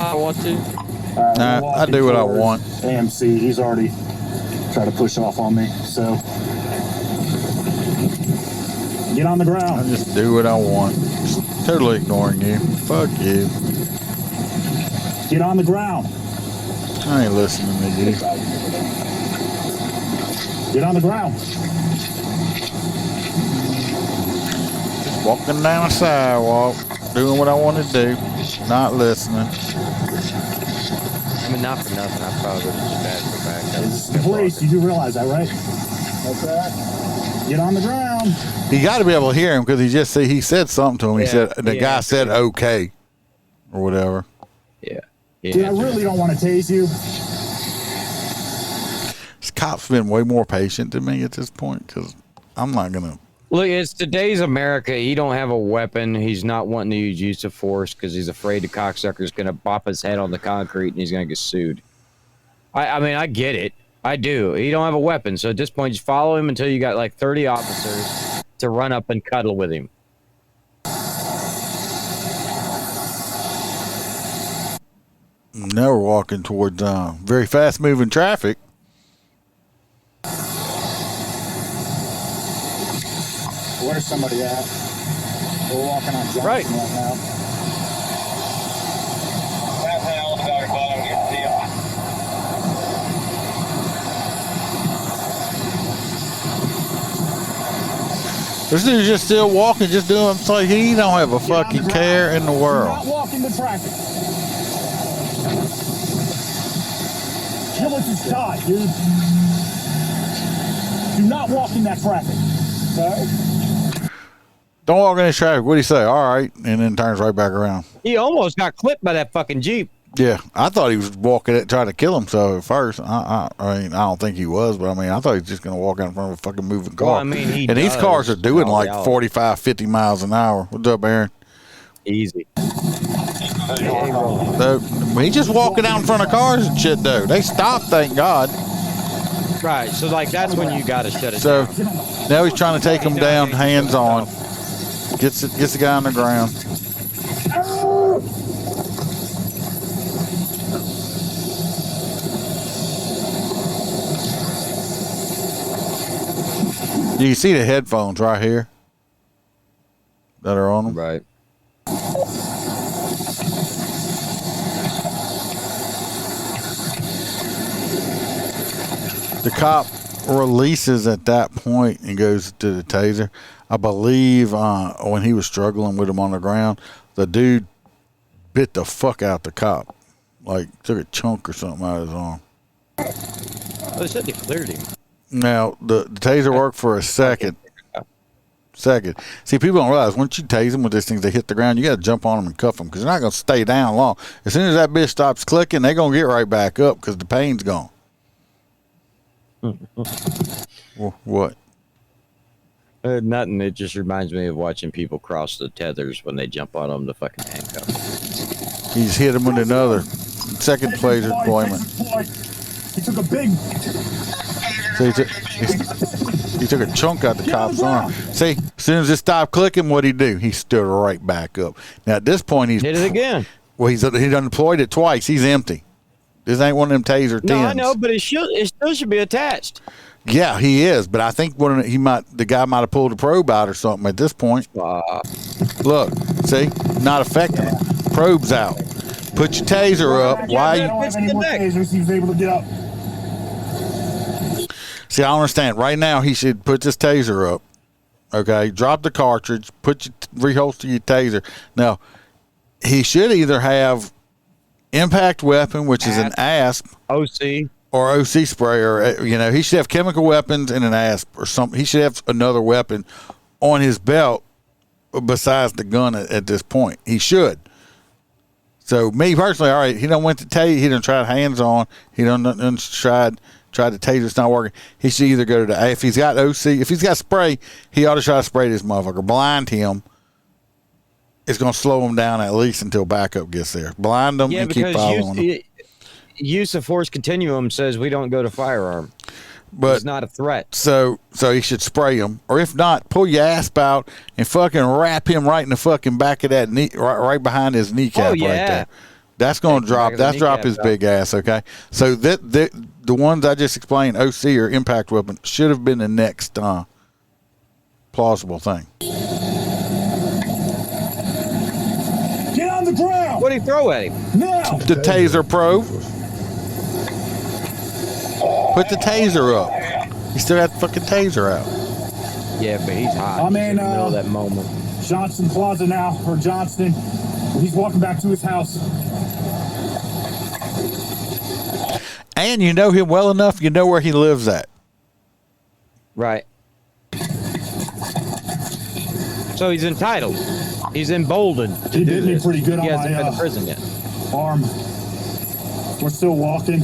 I want to. I do what I want. AMC, he's already tried to push off on me, so get on the ground. I just do what I want. Just totally ignoring you. Fuck you. Get on the ground. I ain't listening to you. Get on the ground. Just walking down the sidewalk, doing what I want to do, not listening. I mean, not for nothing. I probably would have just back. This is the police. You do realize that, right? Okay. Get on the ground. He got to be able to hear him because he said something to him. He said the guy said okay or whatever. Yeah. Dude, I really don't want to tase you. This cop's been way more patient than me at this point because I'm not gonna. Look, it's today's America. He don't have a weapon. He's not wanting to use use of force because he's afraid the cocksucker's going to bop his head on the concrete and he's going to get sued. I mean, I get it. I do. He don't have a weapon. So at this point, just follow him until you got like 30 officers to run up and cuddle with him. Now we're walking towards very fast-moving traffic. Where's somebody at? We're walking on Johnson right now. This dude's just still walking, just doing it's like he don't have a fucking care in the world. Do not walk into traffic. Kill it to die, dude. Do not walk in that traffic. Okay? Don't walk in this traffic. What'd he say? All right. And then turns right back around. He almost got clipped by that fucking Jeep. Yeah. I thought he was walking it, trying to kill himself at first. I mean, I don't think he was, but I mean, I thought he was just going to walk out in front of a fucking moving car. Well, I mean, and these cars are doing like 45, 50 miles an hour. What's up, Aaron? Easy. So, he's just walking out in front of cars and shit, though. They stopped, thank God. Right. So, like, that's when you got to shut it so, down. now he's trying to take him down hands on. Gets the guy on the ground. You can see the headphones right here that are on them. Right. The cop releases at that point and goes to the taser. I believe when he was struggling with him on the ground, the dude bit the fuck out the cop. Like, took a chunk or something out of his arm. Well, they said they cleared him. Now, the taser worked for a second. See, people don't realize once you tase them with these things, they hit the ground, you got to jump on them and cuff them because they're not going to stay down long. As soon as that bitch stops clicking, they're going to get right back up because the pain's gone. What? Nothing. It just reminds me of watching people cross the tethers when they jump on them to fucking handcuff. He just hit him with another second taser deployment. He took a big. So he took a chunk out the cop's arm. See, as soon as it stopped clicking, what'd he do? He stood right back up. Now, at this point, he's... Did it again. Well, he done deployed it twice. He's empty. This ain't one of them taser 10s. No, I know, but it still should be attached. Yeah, he is, but I think the guy might have pulled a probe out or something at this point. Look, see? Not affecting him. Probe's out. Put your taser up. Why I don't have any more tasers. He was able to get up. See, I don't understand. Right now, he should put this taser up. Okay, drop the cartridge. Reholster your taser. Now, he should either have impact weapon, which is an ASP, OC, or OC spray, or he should have chemical weapons and an ASP or something. He should have another weapon on his belt besides the gun at this point. He should. So me personally, all right, he done went to tase. He done tried hands on. He done tried the taser. It's not working. He should either go to the, if he's got OC, if he's got spray, he ought to try to spray this motherfucker. Blind him. It's going to slow him down at least until backup gets there. Blind him and keep following him. Use of force continuum says we don't go to firearm. But it's not a threat. So he should spray him, or if not, pull your asp out and fucking wrap him right in the fucking back of that knee, right behind his kneecap, right there. That's going to drop. That's drop his big ass. Okay. So the ones I just explained, OC or impact weapon, should have been the next plausible thing. Get on the ground. What did he throw at him? No. The taser probe. Put the taser up. He still got the fucking taser out. Yeah, but he's hot. I'm in the middle of that moment. Johnson Plaza now, or Johnston. He's walking back to his house. And you know him well enough, you know where he lives at. Right. So he's entitled. He's emboldened. He did me pretty good on my He hasn't been to prison yet. Arm. We're still walking.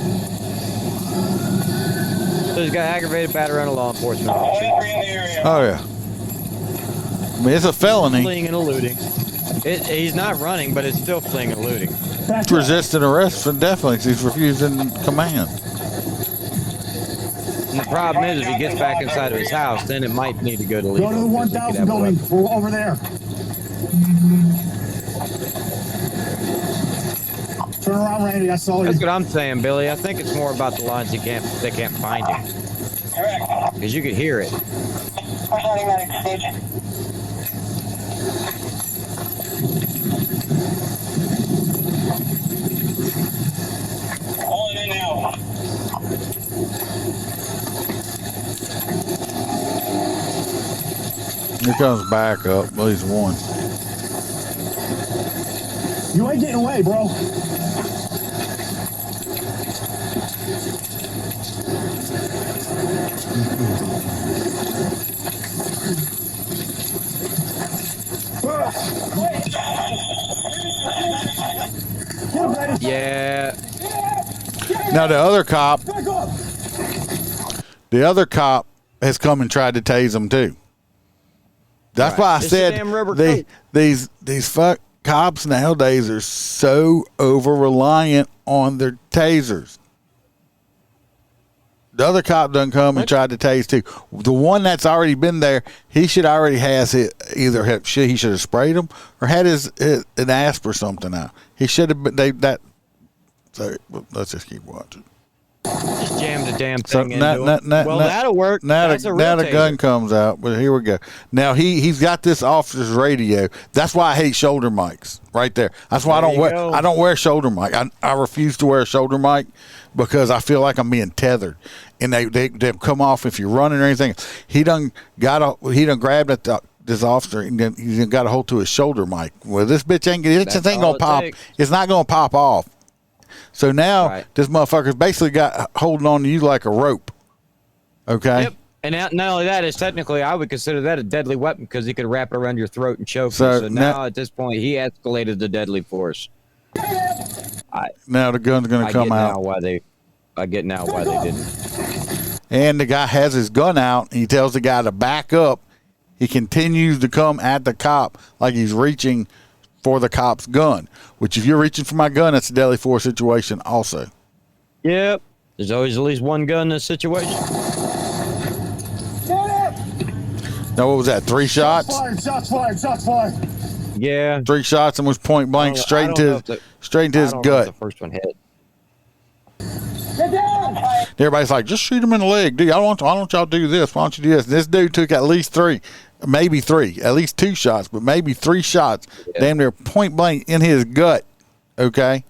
So he's got aggravated battery on a law enforcement officer. Oh, yeah. I mean, it's a felony. Fleeing and eluding. He's not running, but it's still fleeing and eluding. It's resisting arrest, definitely, because he's refusing command. And the problem is, if he gets back inside of his house, then it might need to go to legal. Go to the 1000 building. We're over there. Turn around, Randy. I saw you. That's what I'm saying, Billy. I think it's more about the lines they can't find him. Because you could hear it. Here comes backup. At least one. You ain't getting away, bro. Yeah. Now the other cop has come and tried to tase him too. That's why I said these fuck cops nowadays are so over reliant on their tasers. The other cop done come and tried to tase too. The one that's already been there, he should already has it. Either he should have sprayed him or had an asp or something out. He should have been So let's just keep watching. Just jam the damn So thing into him. That'll work. Now That's a real the taser. gun comes out, but here we go. Now he's got this officer's radio. That's why I hate shoulder mics. Right there. That's why I don't wear shoulder mic. I refuse to wear a shoulder mic because I feel like I'm being tethered, and they come off if you're running or anything. He done grabbed at this officer and then he got a hold to his shoulder mic. Well, this bitch ain't gonna pop. It's not gonna pop off. So now this motherfucker's basically got holding on to you like a rope. Okay. Yep. And not only that, it's technically, I would consider that a deadly weapon because he could wrap it around your throat and choke you. So now at this point, he escalated the deadly force. Now the gun's going to come out. I get now why they didn't. And the guy has his gun out. And he tells the guy to back up. He continues to come at the cop like he's reaching for the cop's gun, which if you're reaching for my gun, that's a deadly force situation also. Yep. There's always at least one gun in this situation. Now, what was that? 3 shots? Shots fired. Yeah. 3 shots and was point blank straight into his gut. The first one hit. Everybody's like, just shoot him in the leg. Dude, why don't y'all do this? Why don't you do this? This dude took at least 3, maybe 3, at least 2 shots, but maybe 3 shots. Yeah. Damn near point blank in his gut. Okay?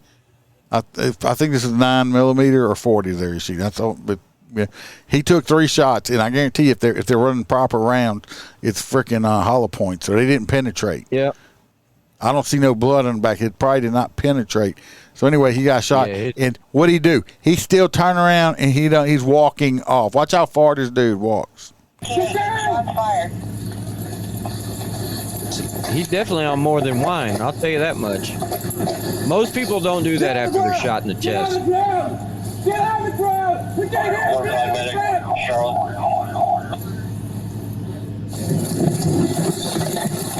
I think this is 9mm or 40 there, you see. That's all, but yeah, he took 3 shots, and I guarantee if they're running proper rounds, it's freaking hollow points, so they didn't penetrate. Yeah. I don't see no blood on the back. It probably did not penetrate. So anyway, he got shot. Yeah, and what'd he do? He still turned around and he's walking off. Watch how far this dude walks. He's definitely on more than wine. I'll tell you that much. Most people don't do that after they're shot in the chest. Get out of the ground! We can't hear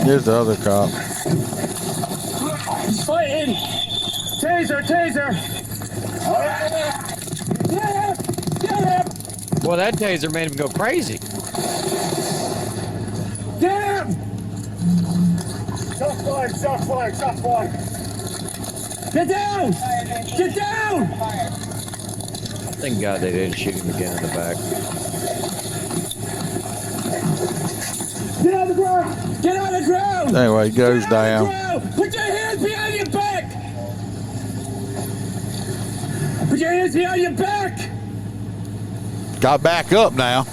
Here's the other cop. He's fighting! Taser! Get him! Well, that taser made him go crazy. Get him! Shot fired! Get down! Thank God they didn't shoot him again in the back. Get out of the ground! Anyway, he goes down. Put your hands behind your back! Got back up now.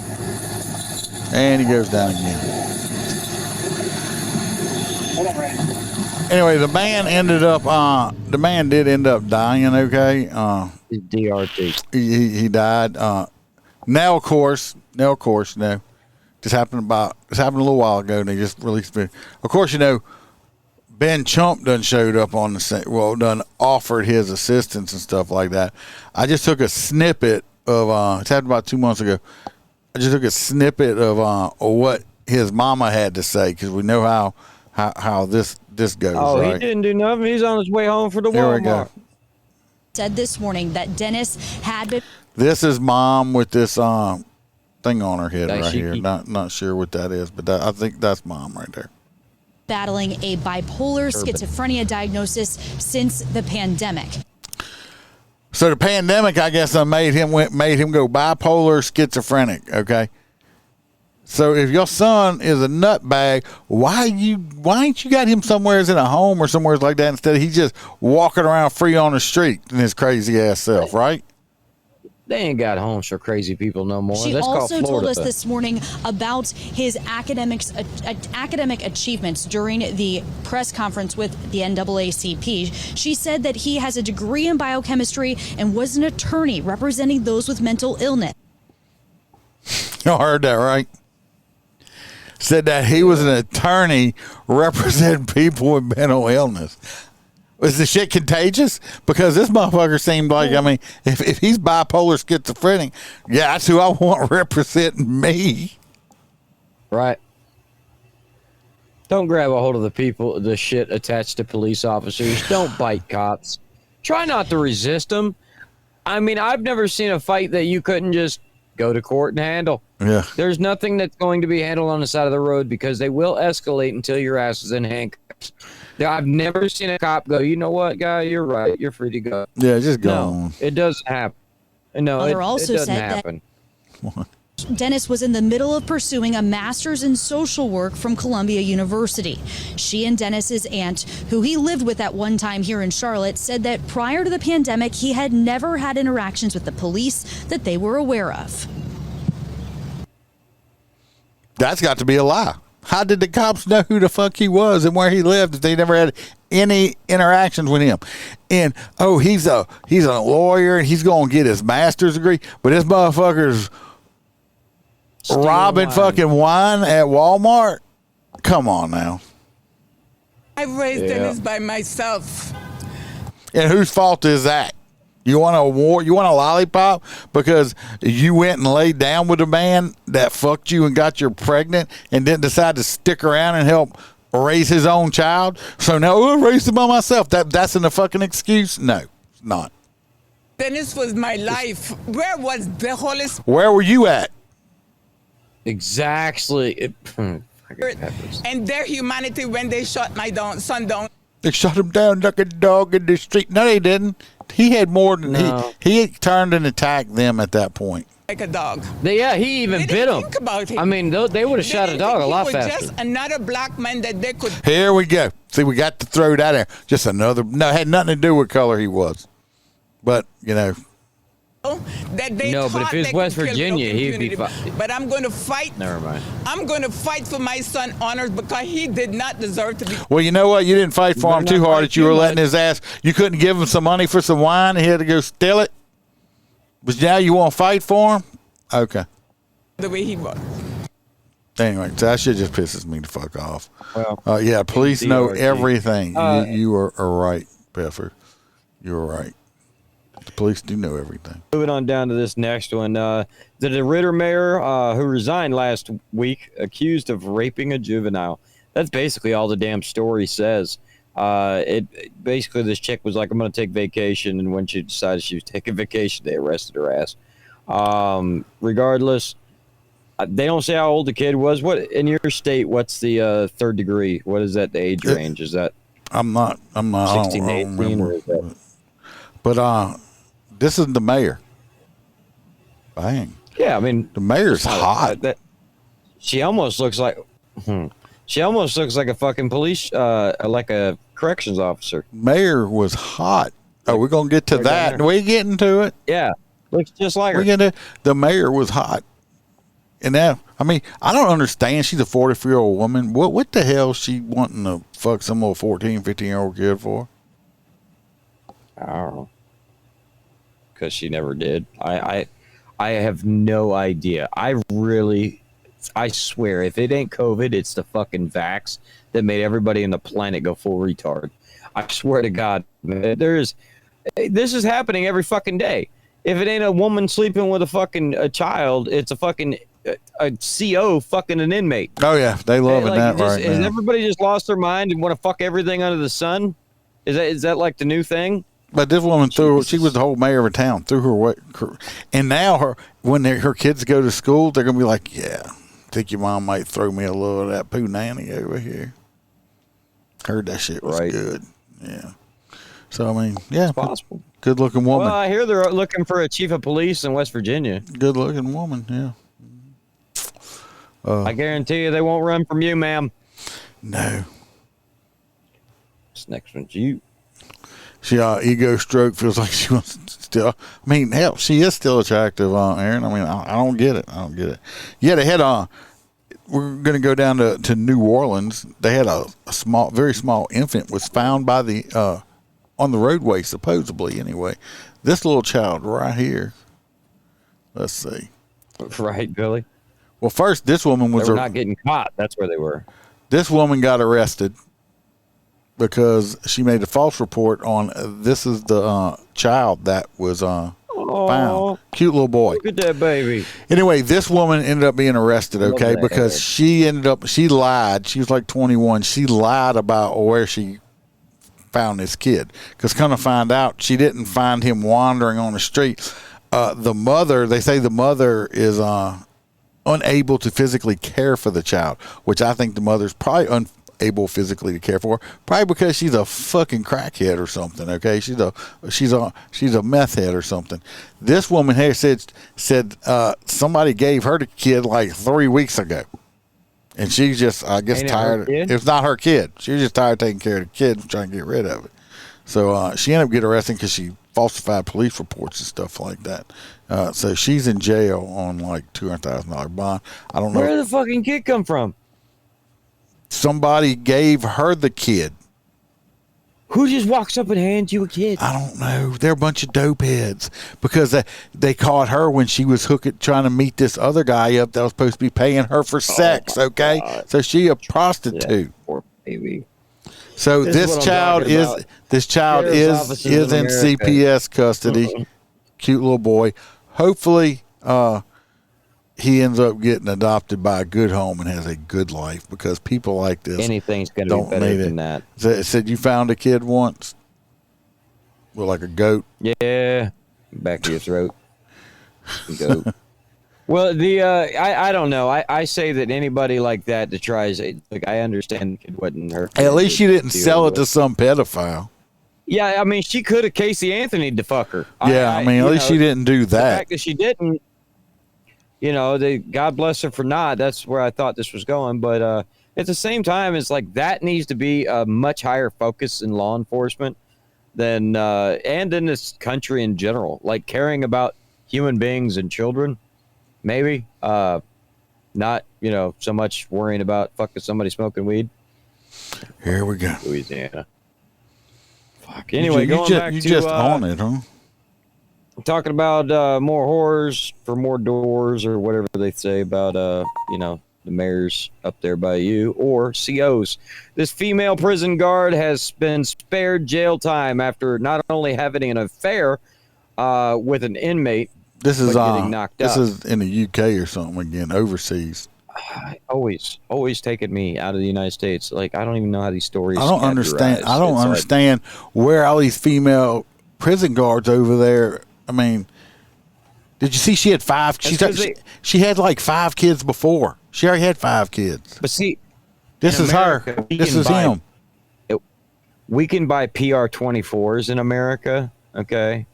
And he goes down again. Anyway, the man did end up dying, okay? DRT. He died. Now, of course, Just happened a little while ago, and they just released it. Of course, Ben Chump done showed up on the scene. Well, done offered his assistance and stuff like that. I just took a snippet of. It's happened about 2 months ago. I just took a snippet of what his mama had to say because we know how this goes. Oh, right? He didn't do nothing. He's on his way home for the Walmart. Here we go. Said this morning that Dennis had been. This is mom with this thing on her head right here. Not sure what that is, but I think that's mom right there. Battling a bipolar schizophrenia diagnosis since the pandemic. So the pandemic, I guess, made him go bipolar schizophrenic. Okay. So if your son is a nutbag, why ain't you got him somewhere in a home or somewhere like that instead of he just walking around free on the street in his crazy ass self, right? They ain't got homes for crazy people no more. She That's also told us Florida. this morning about his academic achievements during the press conference with the NAACP. She said that he has a degree in biochemistry and was an attorney representing those with mental illness. Y'all heard that, right? Said that he was an attorney representing people with mental illness. Is the shit contagious? Because this motherfucker seemed like, I mean, if he's bipolar schizophrenic, yeah, that's who I want representing me. Right. Don't grab a hold of the shit attached to police officers. Don't bite cops. Try not to resist them. I mean, I've never seen a fight that you couldn't just Go to court and handle. Yeah. There's nothing that's going to be handled on the side of the road because they will escalate until your ass is in handcuffs. I've never seen a cop go, you know what, guy, you're right. You're free to go. Yeah, just go no, on. it doesn't happen. No, Mother it also doesn't said happen. Dennis was in the middle of pursuing a master's in social work from Columbia University. She and Dennis's aunt, who he lived with at one time here in Charlotte, said that prior to the pandemic, he had never had interactions with the police that they were aware of. That's got to be a lie. How did the cops know who the fuck he was and where he lived if they never had any interactions with him? And he's a lawyer and he's going to get his master's degree, but this motherfucker's robbing fucking wine at Walmart. Come on now. I raised Dennis by myself. And whose fault is that? You want an award? You want a lollipop because you went and laid down with a man that fucked you and got you pregnant and didn't decide to stick around and help raise his own child? So now I raised him by myself. That's a fucking excuse? No, it's not. Dennis was my life. Where was the Holy Spirit? Where were you at? Exactly. And their humanity when they shot my son down. They shot him down like a dog in the street. No, they didn't. He had more than he turned and attacked them at that point. Like a dog. He even bit him. Think about him. I mean, they would have shot a dog a lot faster. He was just another black man that they could. Here we go. See, we got to throw that in. Just another. No, it had nothing to do with color he was. But, you know. That they no, but if it was West Virginia, he'd be fine. But I'm going to fight. Never mind. I'm going to fight for my son honors because he did not deserve to be. Well, you know what? You didn't fight for him too hard that you were letting his ass. You couldn't give him some money for some wine and he had to go steal it. But now you want to fight for him? Okay. The way he was. Anyway, so that shit just pisses me the fuck off. Well, yeah, police know everything. You are right, Peffer. You're right. The police do know everything. Moving on down to this next one. The Deridder mayor who resigned last week accused of raping a juvenile. That's basically all the damn story says. Basically, this chick was like, I'm going to take vacation. And when she decided she was taking vacation, they arrested her ass. Regardless, they don't say how old the kid was. What in your state, what's the third degree? What is that, the age range? Is that I'm not 16 to 18 or is that? But this is the mayor. Bang. Yeah, I mean, the mayor's hot. She almost looks like a fucking police, like a corrections officer. Mayor was hot. Oh, we're gonna get to that. We getting to it. Yeah, looks just like her. The mayor was hot. And now, I mean, I don't understand. She's a 44-year-old woman. What the hell is she wanting to fuck some little 14, 15-year-old kid for? I don't know. Because she never did. I have no idea. I swear, if it ain't COVID, it's the fucking vax that made everybody on the planet go full retard. I swear to God, man, this is happening every fucking day. If it ain't a woman sleeping with a child, it's a fucking a CO fucking an inmate. Oh yeah, they love that right now. Has everybody just lost their mind and want to fuck everything under the sun? Is that like the new thing? But this woman she was the whole mayor of a town, threw her way. And now when her kids go to school, they're going to be like, yeah, I think your mom might throw me a little of that poo nanny over here. Heard that shit was good. Yeah. So, I mean, yeah. It's possible. Good looking woman. Well, I hear they're looking for a chief of police in West Virginia. Good looking woman, yeah. I guarantee you they won't run from you, ma'am. No. This next one's you. She ego stroke feels like she wants to still. I mean, hell, she is still attractive, Aaron. I mean, I don't get it. Yeah, they had we're going to go down to New Orleans. They had a very small infant was found by on the roadway, supposedly. Anyway, this little child right here. Let's see. Right, Billy. Well, first, this woman was not getting caught. That's where they were. This woman got arrested because she made a false report on this is the child that was found. Cute little boy. Look at that baby. Anyway, this woman ended up being arrested, okay, because she lied. She was like 21. She lied about where she found this kid. Because kind of find out she didn't find him wandering on the street. the mother, they say the mother is unable to physically care for the child, which I think the mother's probably unable physically to care for her, probably because she's a fucking crackhead or something. Okay, she's a meth head or something. This woman here said somebody gave her the kid like 3 weeks ago, and she's just, I guess, tired. It's not her kid. She was just tired of taking care of the kid and trying to get rid of it. So she ended up getting arrested because she falsified police reports and stuff like that. So she's in jail on like $200,000 bond. I don't know. Where did the fucking kid come from? Somebody gave her the kid. Who just walks up and hands you a kid? I don't know. They're a bunch of dope heads because they caught her when she was trying to meet this other guy up that was supposed to be paying her for sex. Okay, God. So she a prostitute. Yeah, poor baby. So this child is in CPS custody. Cute little boy. Hopefully, he ends up getting adopted by a good home and has a good life, because people like this, anything's going to be better than that. It said you found a kid once with like a goat. Yeah, back to your throat. Goat. Well, I don't know. I say that anybody like that tries, like, I understand the kid wasn't her. At least she didn't sell it to some pedophile. Yeah, I mean, she could have Casey Anthony'd the fucker. Yeah, I mean, at least she didn't do that. The fact that she didn't, God bless her for not. That's where I thought this was going. But at the same time, it's like that needs to be a much higher focus in law enforcement than and in this country in general. Like caring about human beings and children, maybe. Not, so much worrying about fucking somebody smoking weed. Here we go. Louisiana. Fuck. Anyway, going back to... You just on it, huh? Talking about more horrors for more doors, or whatever they say about, the mayors up there by you, or COs. This female prison guard has been spared jail time after not only having an affair with an inmate, this is getting knocked this up. is in the UK or something again, overseas. Always taking me out of the United States. Like, I don't even know how these stories. I don't understand where all these female prison guards over there. I mean, did you see she had 5? She had like 5 kids before. She already had 5 kids. But see, this is America, her. This is him. We can buy PR-24s in America. Okay,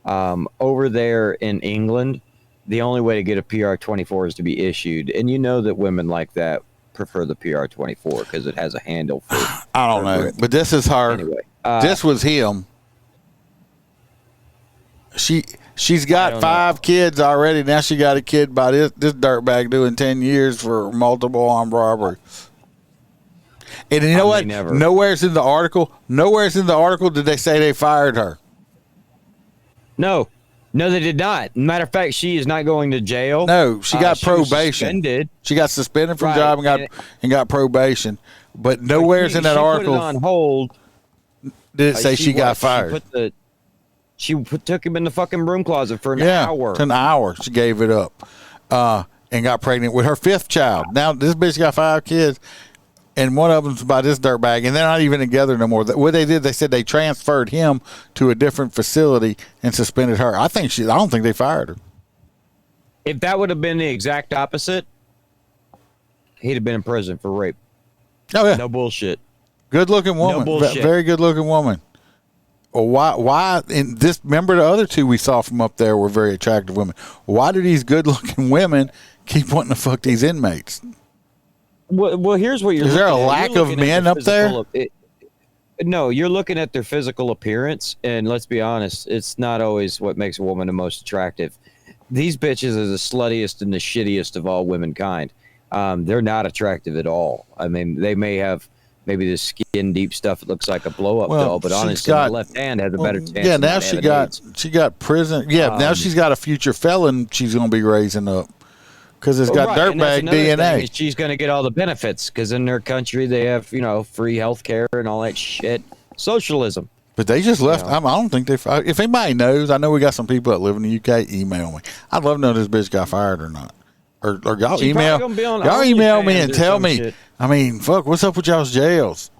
over there in England, the only way to get a PR-24 is to be issued, and you know that women like that prefer the PR-24 because it has a handle for. I don't know, but this is her. Anyway, this was him. She's got 5 kids already. Now she got a kid by this dirtbag doing 10 years for multiple armed robbery. And you know what? Nowhere's in the article did they say they fired her. No, they did not. Matter of fact, she is not going to jail. No, she got probation. She got suspended from job and got probation. But nowhere's in that article. Put it on hold. Did it say she got fired? She took him in the fucking broom closet for an hour. An hour. She gave it up and got pregnant with her 5th child. Now, this bitch got 5 kids, and one of them's by this dirtbag, and they're not even together no more. What they did, they said they transferred him to a different facility and suspended her. I don't think they fired her. If that would have been the exact opposite, he'd have been in prison for rape. Oh, yeah. No bullshit. Good-looking woman. No bullshit. Very good-looking woman. Well, why in this? Remember the other 2 we saw from up there were very attractive women. Why do these good-looking women keep wanting to fuck these inmates? Well, here's what you're. Is there a lack of men up there? No, you're looking at their physical appearance, and let's be honest, it's not always what makes a woman the most attractive. These bitches are the sluttiest and the shittiest of all womankind. They're not attractive at all. I mean, they may have. Maybe the skin deep stuff, it looks like a blow-up doll, but honestly, the left hand has a better chance. Yeah, now she got prison. Yeah, now she's got a future felon she's going to be raising up because it's got dirtbag DNA. She's going to get all the benefits because in their country they have, free health care and all that shit. Socialism. But they just left. I don't think they. If anybody knows, I know we got some people that live in the UK. Email me. I'd love to know if this bitch got fired or not. Or y'all email me and tell me. Shit. I mean, fuck, what's up with y'all's jails?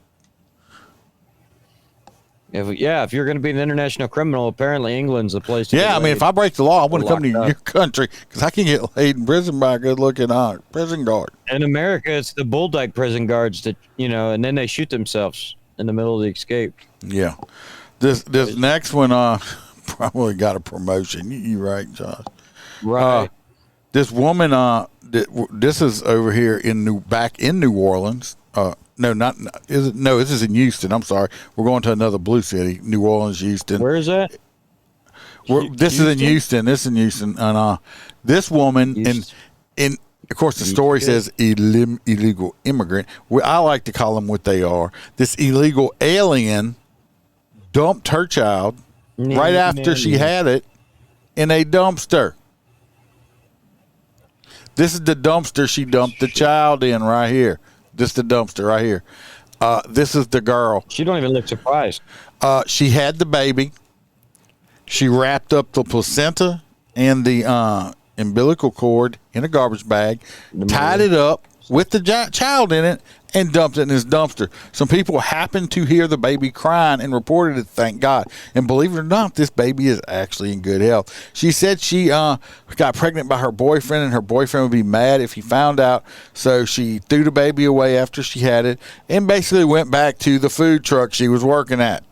If you're going to be an international criminal, apparently England's the place to Yeah, I mean, if I break the law, I want to come to Locked up. your country because I can get laid in prison by a good-looking prison guard. In America, it's the bull dyke prison guards that, and then they shoot themselves in the middle of the escape. Yeah. This next one probably got a promotion. You right, Josh. Right. This woman, this is over here back in New Orleans. This is in Houston. I'm sorry. We're going to another blue city, New Orleans, Houston. Where is that? This is in Houston. This is in Houston. And this woman, and of course, the story says illegal immigrant. I like to call them what they are. This illegal alien dumped her child right after she had it in a dumpster. This is the dumpster she dumped the child in right here. This is the dumpster right here. This is the girl. She don't even look surprised. She had the baby. She wrapped up the placenta and the umbilical cord in a garbage bag, tied it up with the child in it, and dumped it in this dumpster. Some people happened to hear the baby crying and reported it, thank God. And believe it or not, this baby is actually in good health. She said she got pregnant by her boyfriend, and her boyfriend would be mad if he found out. So she threw the baby away after she had it and basically went back to the food truck she was working at.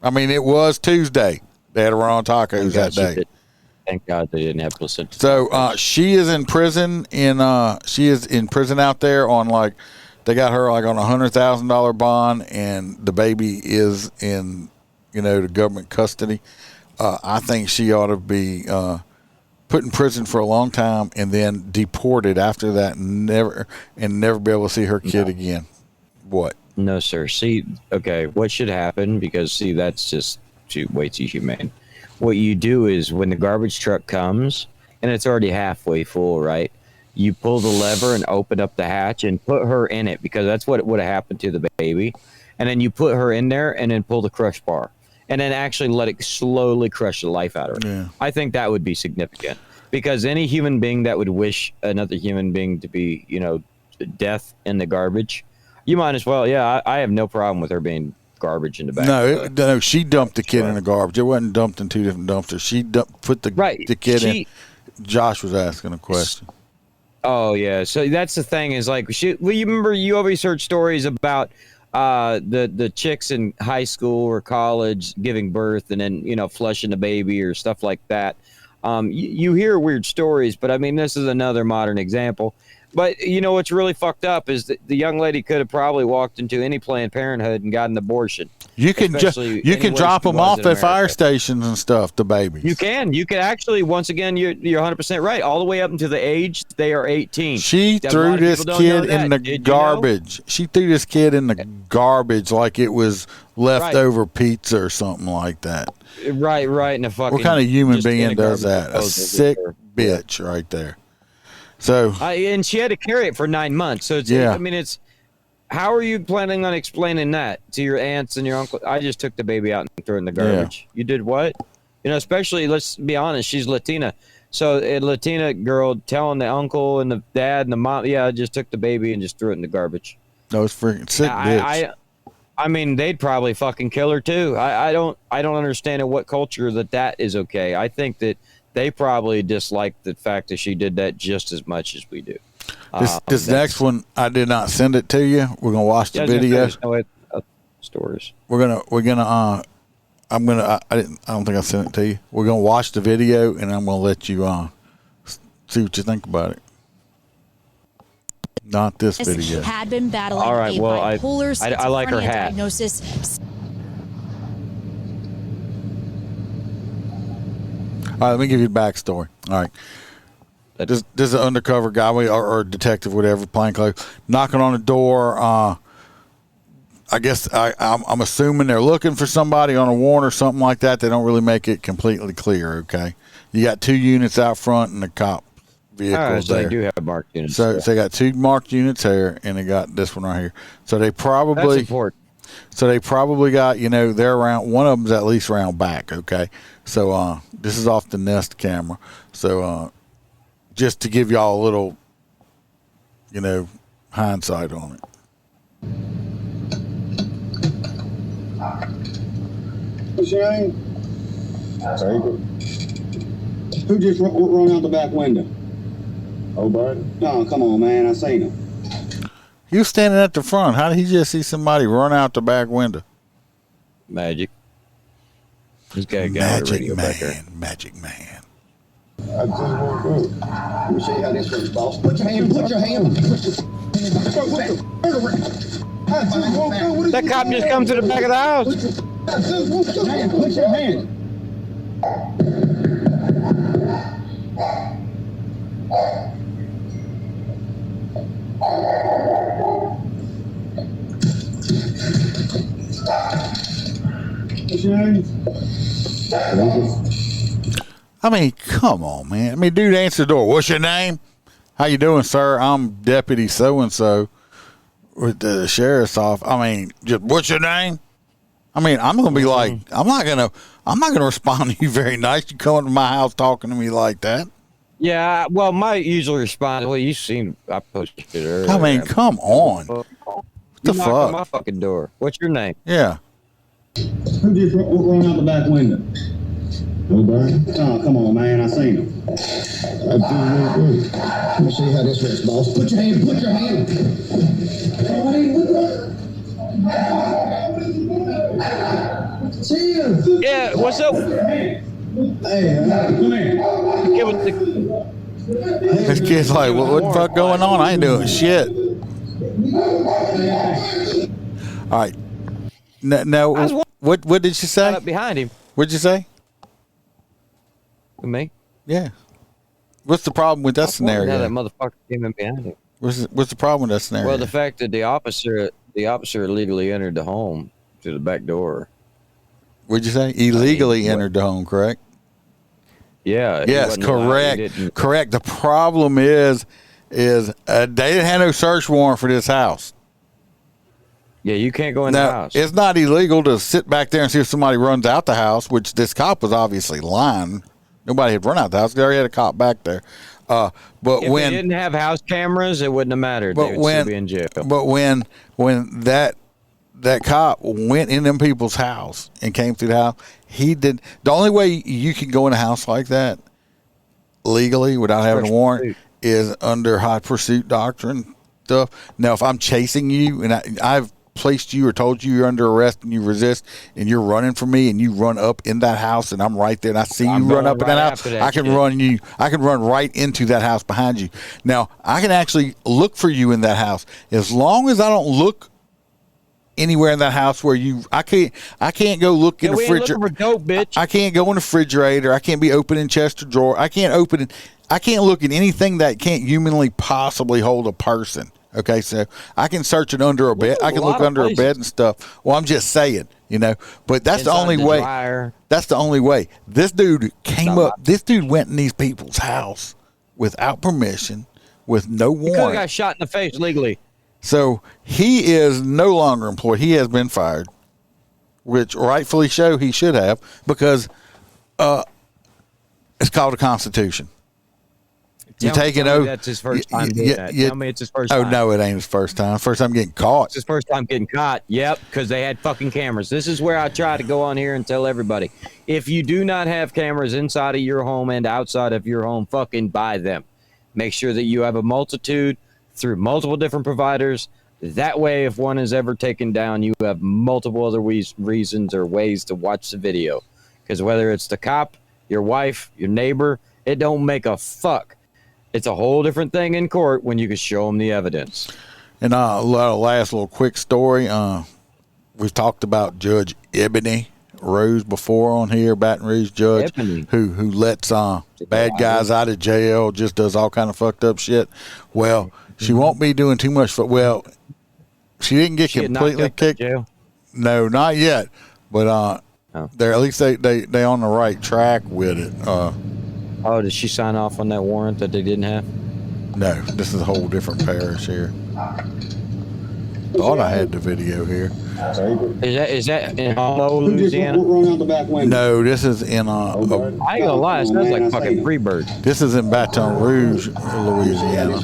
I mean, it was Tuesday. They had Riano tacos that day. Thank God they didn't have placenta. So she is in prison. She is in prison out there on they got her on $100,000 bond, and the baby is in the government custody. I think she ought to be put in prison for a long time and then deported after that, and never be able to see her kid again. What? No, sir. See, okay, what should happen? Because that's just way too humane. What you do is when the garbage truck comes and it's already halfway full, right? You pull the lever and open up the hatch and put her in it, because that's what would have happened to the baby. And then you put her in there and then pull the crush bar and then actually let it slowly crush the life out of her. Yeah. I think that would be significant, because any human being that would wish another human being to be, death in the garbage, you might as well. Yeah, I have no problem with her being garbage in the back. No, she dumped the kid in the garbage. It wasn't dumped in two different dumpsters. She put the kid in. Josh was asking a question. Oh yeah, so that's the thing is you remember you always heard stories about the chicks in high school or college giving birth and then flushing the baby or stuff like that. You hear weird stories, but I mean this is another modern example. But what's really fucked up is that the young lady could have probably walked into any Planned Parenthood and got an abortion. You can drop them off at fire stations and stuff. The babies. You can actually. Once again, you're 100% right. All the way up into the age they are 18. She threw this kid in the garbage. She threw this kid in the garbage like it was leftover pizza or something like that. Right. In the fucking. What kind of human being does that? A sick bitch right there. So and she had to carry it for 9 months. So it's how are you planning on explaining that to your aunts and your uncle? I just took the baby out and threw it in the garbage. You did what? Especially, let's be honest, she's Latina. So a Latina girl telling the uncle and the dad and the mom, I just took the baby and just threw it in the garbage. No, it's freaking sick bitch. I mean, they'd probably fucking kill her too. I don't understand in what culture that is okay. I think that they probably dislike the fact that she did that just as much as we do. This next one, I did not send it to you. We're gonna watch the video. Stories. I don't think I sent it to you. We're gonna watch the video, and I'm gonna let you see what you think about it. Not this video. Had been battling a bipolar I like her schizophrenia hat. diagnosis. All right, let me give you the backstory. All right. This is an undercover guy or detective, whatever, plainclothes, knocking on the door. I guess I'm assuming they're looking for somebody on a warrant or something like that. They don't really make it completely clear, okay? You got 2 units out front and the cop vehicles there. They do have marked units. So they got 2 marked units here, and they got this one right here. So they probably... That's important. So they probably got, they're around, one of them's at least around back, okay? So this is off the Nest camera. So just to give y'all a little, hindsight on it. What's your name? Sorry. Who just run out the back window? Oh, buddy. No, come on, man. I seen him. He was standing at the front. How did he just see somebody run out the back window? Magic. He's got a guy Magic radio man. back there. Magic man. I just won't go. Let me show you how this works, boss. Put your hand. Put your hand. That cop just come to the back of the house. Put your hand. What's your name? I mean, come on, man. I mean, dude, answer the door. What's your name? How you doing, sir? I'm Deputy so-and-so with the sheriff's office. I mean, just what's your name? I mean, I'm going to be like, I'm not going to respond to you very nice. You come to my house talking to me like that. Yeah, well, my usual response, well, you seen, I posted it earlier. I mean, come on. What the You knocked on my fuck? fucking door. What's your name? Yeah. Who just run out the back window? Nobody? Oh, come on, man. I seen him. I just won't go. Let me show you how this works, boss. Put your hand. Put your hand. Chill. Yeah, what's up? Hey, come here. Give it the... This kid's like, what the fuck going on? I ain't doing shit. All right. Now, what did you say? Up behind him. What'd you say? With me? Yeah. What's the problem with that scenario? Now that motherfucker came in behind him. What's the problem with that scenario? Well, the fact that the officer illegally entered the home through the back door. What'd you say? Illegally entered the home, correct? Yeah. Yes, correct. Correct. The problem is they didn't have no search warrant for this house. Yeah, you can't go in the house. It's not illegal to sit back there and see if somebody runs out the house, which this cop was obviously lying. Nobody had run out the house. They already had a cop back there. But if when they didn't have house cameras, it wouldn't have mattered. They would still be in jail. But when that cop went in them people's house and came through the house, he did. The only way you can go in a house like that legally without having a warrant is under hot pursuit doctrine stuff. Now, if I'm chasing you and I've placed you or told you you're under arrest and you resist and you're running from me and you run up in that house and I'm right there and I see you run up in that house, I can run right into that house behind you. Now, I can actually look for you in that house as long as I don't look anywhere in that house where I can't go look in the refrigerator. I can't go in the refrigerator. I can't be opening chest or drawer. I can't look at anything that can't humanly possibly hold a person. Okay, so I can search it under a bed. I can look under a bed and stuff. Well, I'm just saying, but that's the only way. That's the only way. This dude came up. This dude went in these people's house without permission, with no warrant. He could have got shot in the face legally. So he is no longer employed. He has been fired, which rightfully so he should have, because it's called a Constitution. You take an oath. That's his first time doing that. Tell me it's his first time. Oh, no, it ain't his first time. First time getting caught. It's his first time getting caught. Yep, because they had fucking cameras. This is where I try to go on here and tell everybody. If you do not have cameras inside of your home and outside of your home, fucking buy them. Make sure that you have a multitude through multiple different providers. That way, if one is ever taken down, you have multiple other reasons or ways to watch the video. Because whether it's the cop, your wife, your neighbor, it don't make a fuck. It's a whole different thing in court when you can show them the evidence. And last little quick story. We've talked about Judge Ebony Rose before on here, Baton Rouge judge, who lets bad guys out of jail, just does all kind of fucked up shit. Well, she won't be doing too much. She didn't get completely kicked. No, not yet. But they're at least they on the right track with it. Oh, did she sign off on that warrant that they didn't have? No, this is a whole different parish here. Thought I had the video here. Is that in Hollow, Louisiana? No, this is in I ain't gonna lie, it sounds like fucking Freebird. This is in Baton Rouge, Louisiana.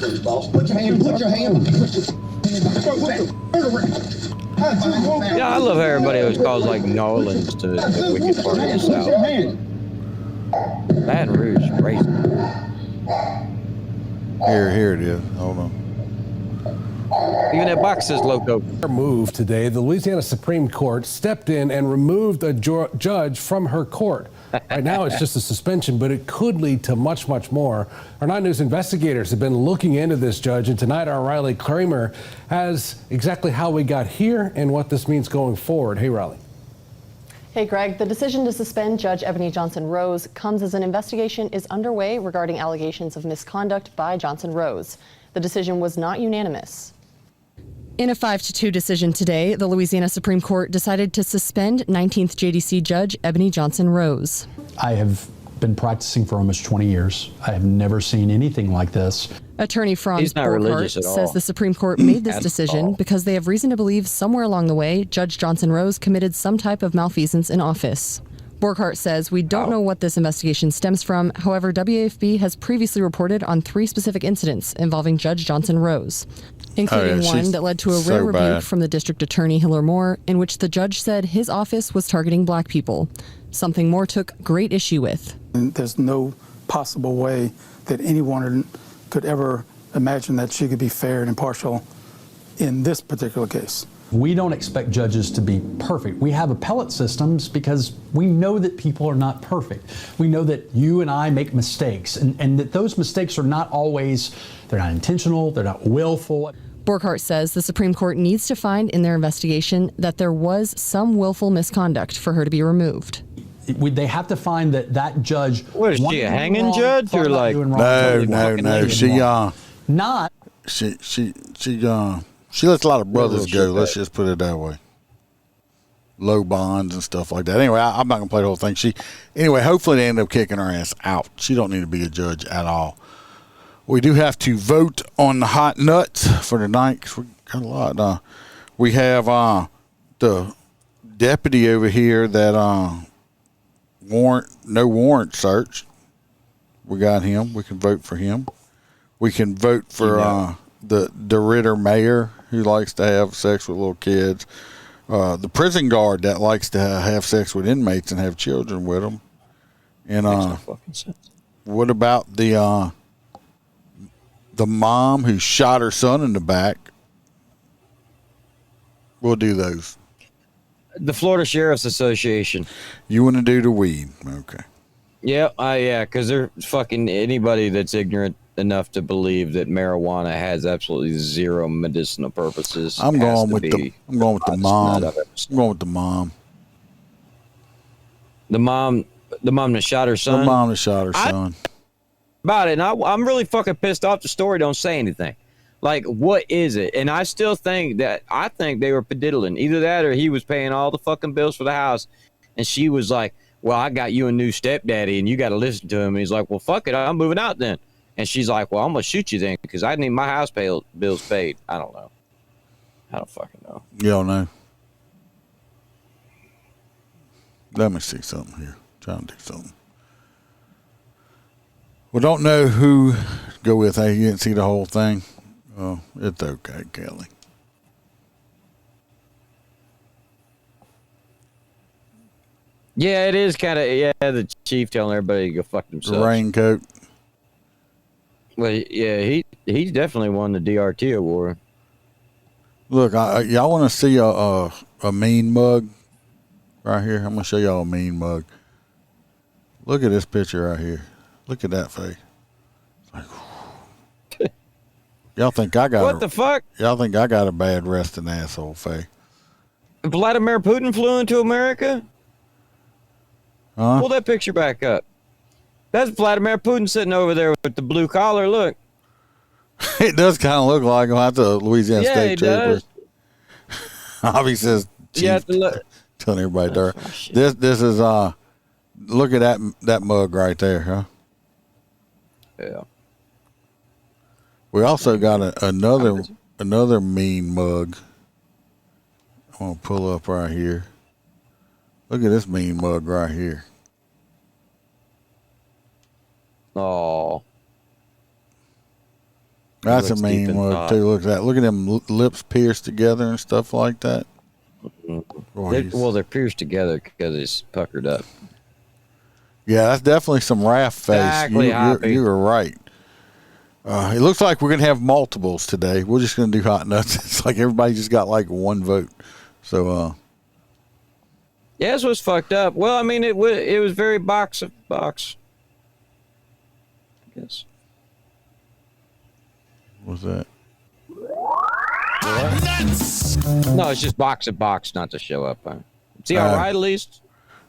Put your hand. Yeah, I love how everybody always calls like New Orleans to the wicked part of the South. Baton Rouge, crazy. Here it is. Hold on. Even that box says loco. Move today, the Louisiana Supreme Court stepped in and removed a judge from her court. Right now, it's just a suspension, but it could lead to much, much more. Our 9 News investigators have been looking into this judge, and tonight our Riley Kramer has exactly how we got here and what this means going forward. Hey, Riley. Hey, Greg. The decision to suspend Judge Ebony Johnson-Rose comes as an investigation is underway regarding allegations of misconduct by Johnson-Rose. The decision was not unanimous. In a 5-2 decision today, the Louisiana Supreme Court decided to suspend 19th JDC Judge Ebony Johnson-Rose. I have been practicing for almost 20 years. I have never seen anything like this. Attorney Franz Borghardt says the Supreme Court made this decision because they have reason to believe somewhere along the way, Judge Johnson-Rose committed some type of malfeasance in office. Borghardt says, we don't know what this investigation stems from. However, WAFB has previously reported on 3 specific incidents involving Judge Johnson-Rose, including one that led to a rare rebuke from the district attorney Hiller Moore, in which the judge said his office was targeting black people, something Moore took great issue with. There's no possible way that anyone could ever imagine that she could be fair and impartial in this particular case. We don't expect judges to be perfect. We have appellate systems because we know that people are not perfect. We know that you and I make mistakes, and that those mistakes are not always, they're not intentional, they're not willful. Borghardt says the Supreme Court needs to find in their investigation that there was some willful misconduct for her to be removed. They have to find that judge. What is she, a hanging judge or like? No. She lets a lot of brothers go. Let's just put it that way. Low bonds and stuff like that. Anyway, I'm not gonna play the whole thing. Hopefully they end up kicking her ass out. She don't need to be a judge at all. We do have to vote on the hot nuts for tonight because we got a lot. We have the deputy over here that no warrant search. We got him. We can vote for him. We can vote for the Deridder mayor who likes to have sex with little kids. The prison guard that likes to have sex with inmates and have children with them. And what about the mom who shot her son in the back? We'll do those. The Florida Sheriff's Association. You want to do the weed? Okay. Yeah, because they're fucking anybody that's ignorant enough to believe that marijuana has absolutely zero medicinal purposes. I'm going with the mom. The mom that shot her son. The mom that shot her son. About it, and I'm really fucking pissed off. The story don't say anything. Like, what is it? And I still think they were pediddling. Either that or he was paying all the fucking bills for the house, and she was like, well, I got you a new stepdaddy, and you got to listen to him. And he's like, well, fuck it, I'm moving out then. And she's like, well, I'm going to shoot you then because I need my house bills paid. I don't know. I don't fucking know. You don't know? Let me see something here. Trying to do something. We don't know who to go with. Hey, you didn't see the whole thing? Oh, it's okay, Kelly. Yeah, it is kind of, the chief telling everybody to go fuck themselves. The raincoat. Well, yeah, he's definitely won the DRT award. Look, y'all want to see a mean mug right here? I'm going to show y'all a mean mug. Look at this picture right here. Look at that face. Like, y'all think I got what the fuck? Y'all think I got a bad resting asshole face? Vladimir Putin flew into America? Huh? Pull that picture back up. That's Vladimir Putin sitting over there with the blue collar. Look. It does kind of look like him at the Louisiana State Trooper. Obviously says chief, telling everybody there. This is look at that mug right there, huh? Yeah. We also got another mean mug. I'm gonna pull up right here. Look at this mean mug right here. Oh. That's a mean mug too. Look at that. Look at them lips pierced together and stuff like that. They're pierced together because it's puckered up. Yeah, that's definitely some raft face. Exactly, you were right. It looks like we're going to have multiples today. We're just going to do hot nuts. It's like everybody just got like one vote. So, yeah, that's what's fucked up. Well, I mean, it was very box. I guess. What's that? No, it's just box, not to show up. Is he all right at least?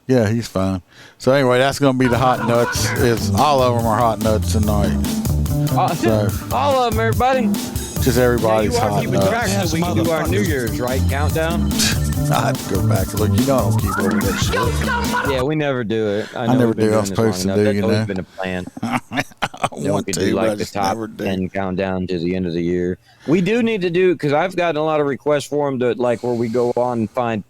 Yeah, he's fine. So anyway, that's going to be the hot nuts. All of them are hot nuts tonight. So, all of them, everybody. Just everybody's hot nuts. You are keeping track so we can do our New Year's, right? Countdown. I have to go back and look. You know I don't keep over that shit. Yeah, we never do it. I never do. I'm supposed to do, That's you know. always been a plan. I want to, do but I like the just top never do. 10 countdown to the end of the year. We do need to do, because I've gotten a lot of requests for them to, like, where we go on and find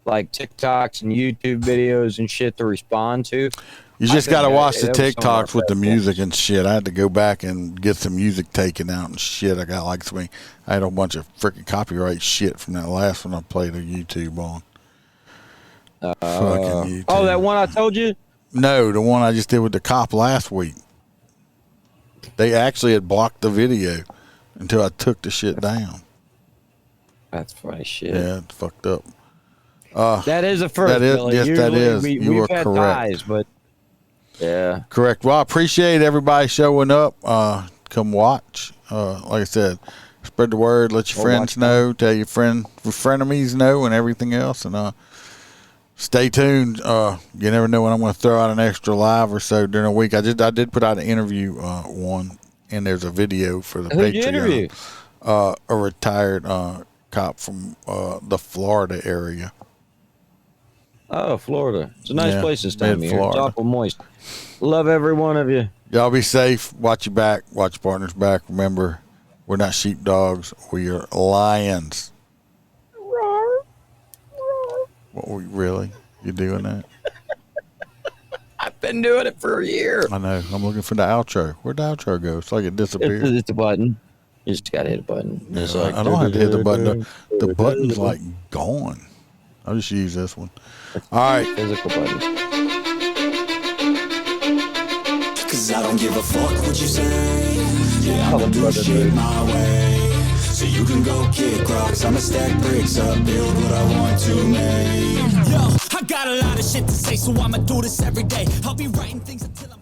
like TikToks and YouTube videos and shit to respond to. You just got to watch the TikToks with the music and shit. I had to go back and get some music taken out and shit. I got like I had a bunch of freaking copyright shit from that last one I played on YouTube on. Fucking YouTube. Oh, that one I told you? No, the one I just did with the cop last week. They actually had blocked the video until I took the shit down. That's funny shit. Yeah, it's fucked up. That is a first. That is, yes, that is. You are had correct. ties, but yeah, correct. Well, I appreciate everybody showing up. Come watch. Like I said, spread the word. Let your friends know. Tell your frenemies know, and everything else. And stay tuned. You never know when I'm going to throw out an extra live or so during a week. I did put out an interview one, and there's a video for the Who'd you interview? A retired cop from the Florida area. Oh, Florida. It's a nice place this time of year. Mid-Florida. It's awful moist. Love every one of you. Y'all be safe. Watch your back. Watch your partner's back. Remember, we're not sheepdogs. We are lions. What? Really? You doing that? I've been doing it for a year. I know. I'm looking for the outro. Where'd the outro go? It's like it disappeared. It's a button. You just got to hit a button. It's like, I don't have to hit the button. The button's like gone. I'll just use this one. All right. Physical button. Cause I don't give a fuck what you say. Yeah, I'ma do shit my way. So you can go kick rocks. I'ma stack bricks up, build what I want to make. Yo, I got a lot of shit to say, so I'ma do this every day. I'll be writing things until I'm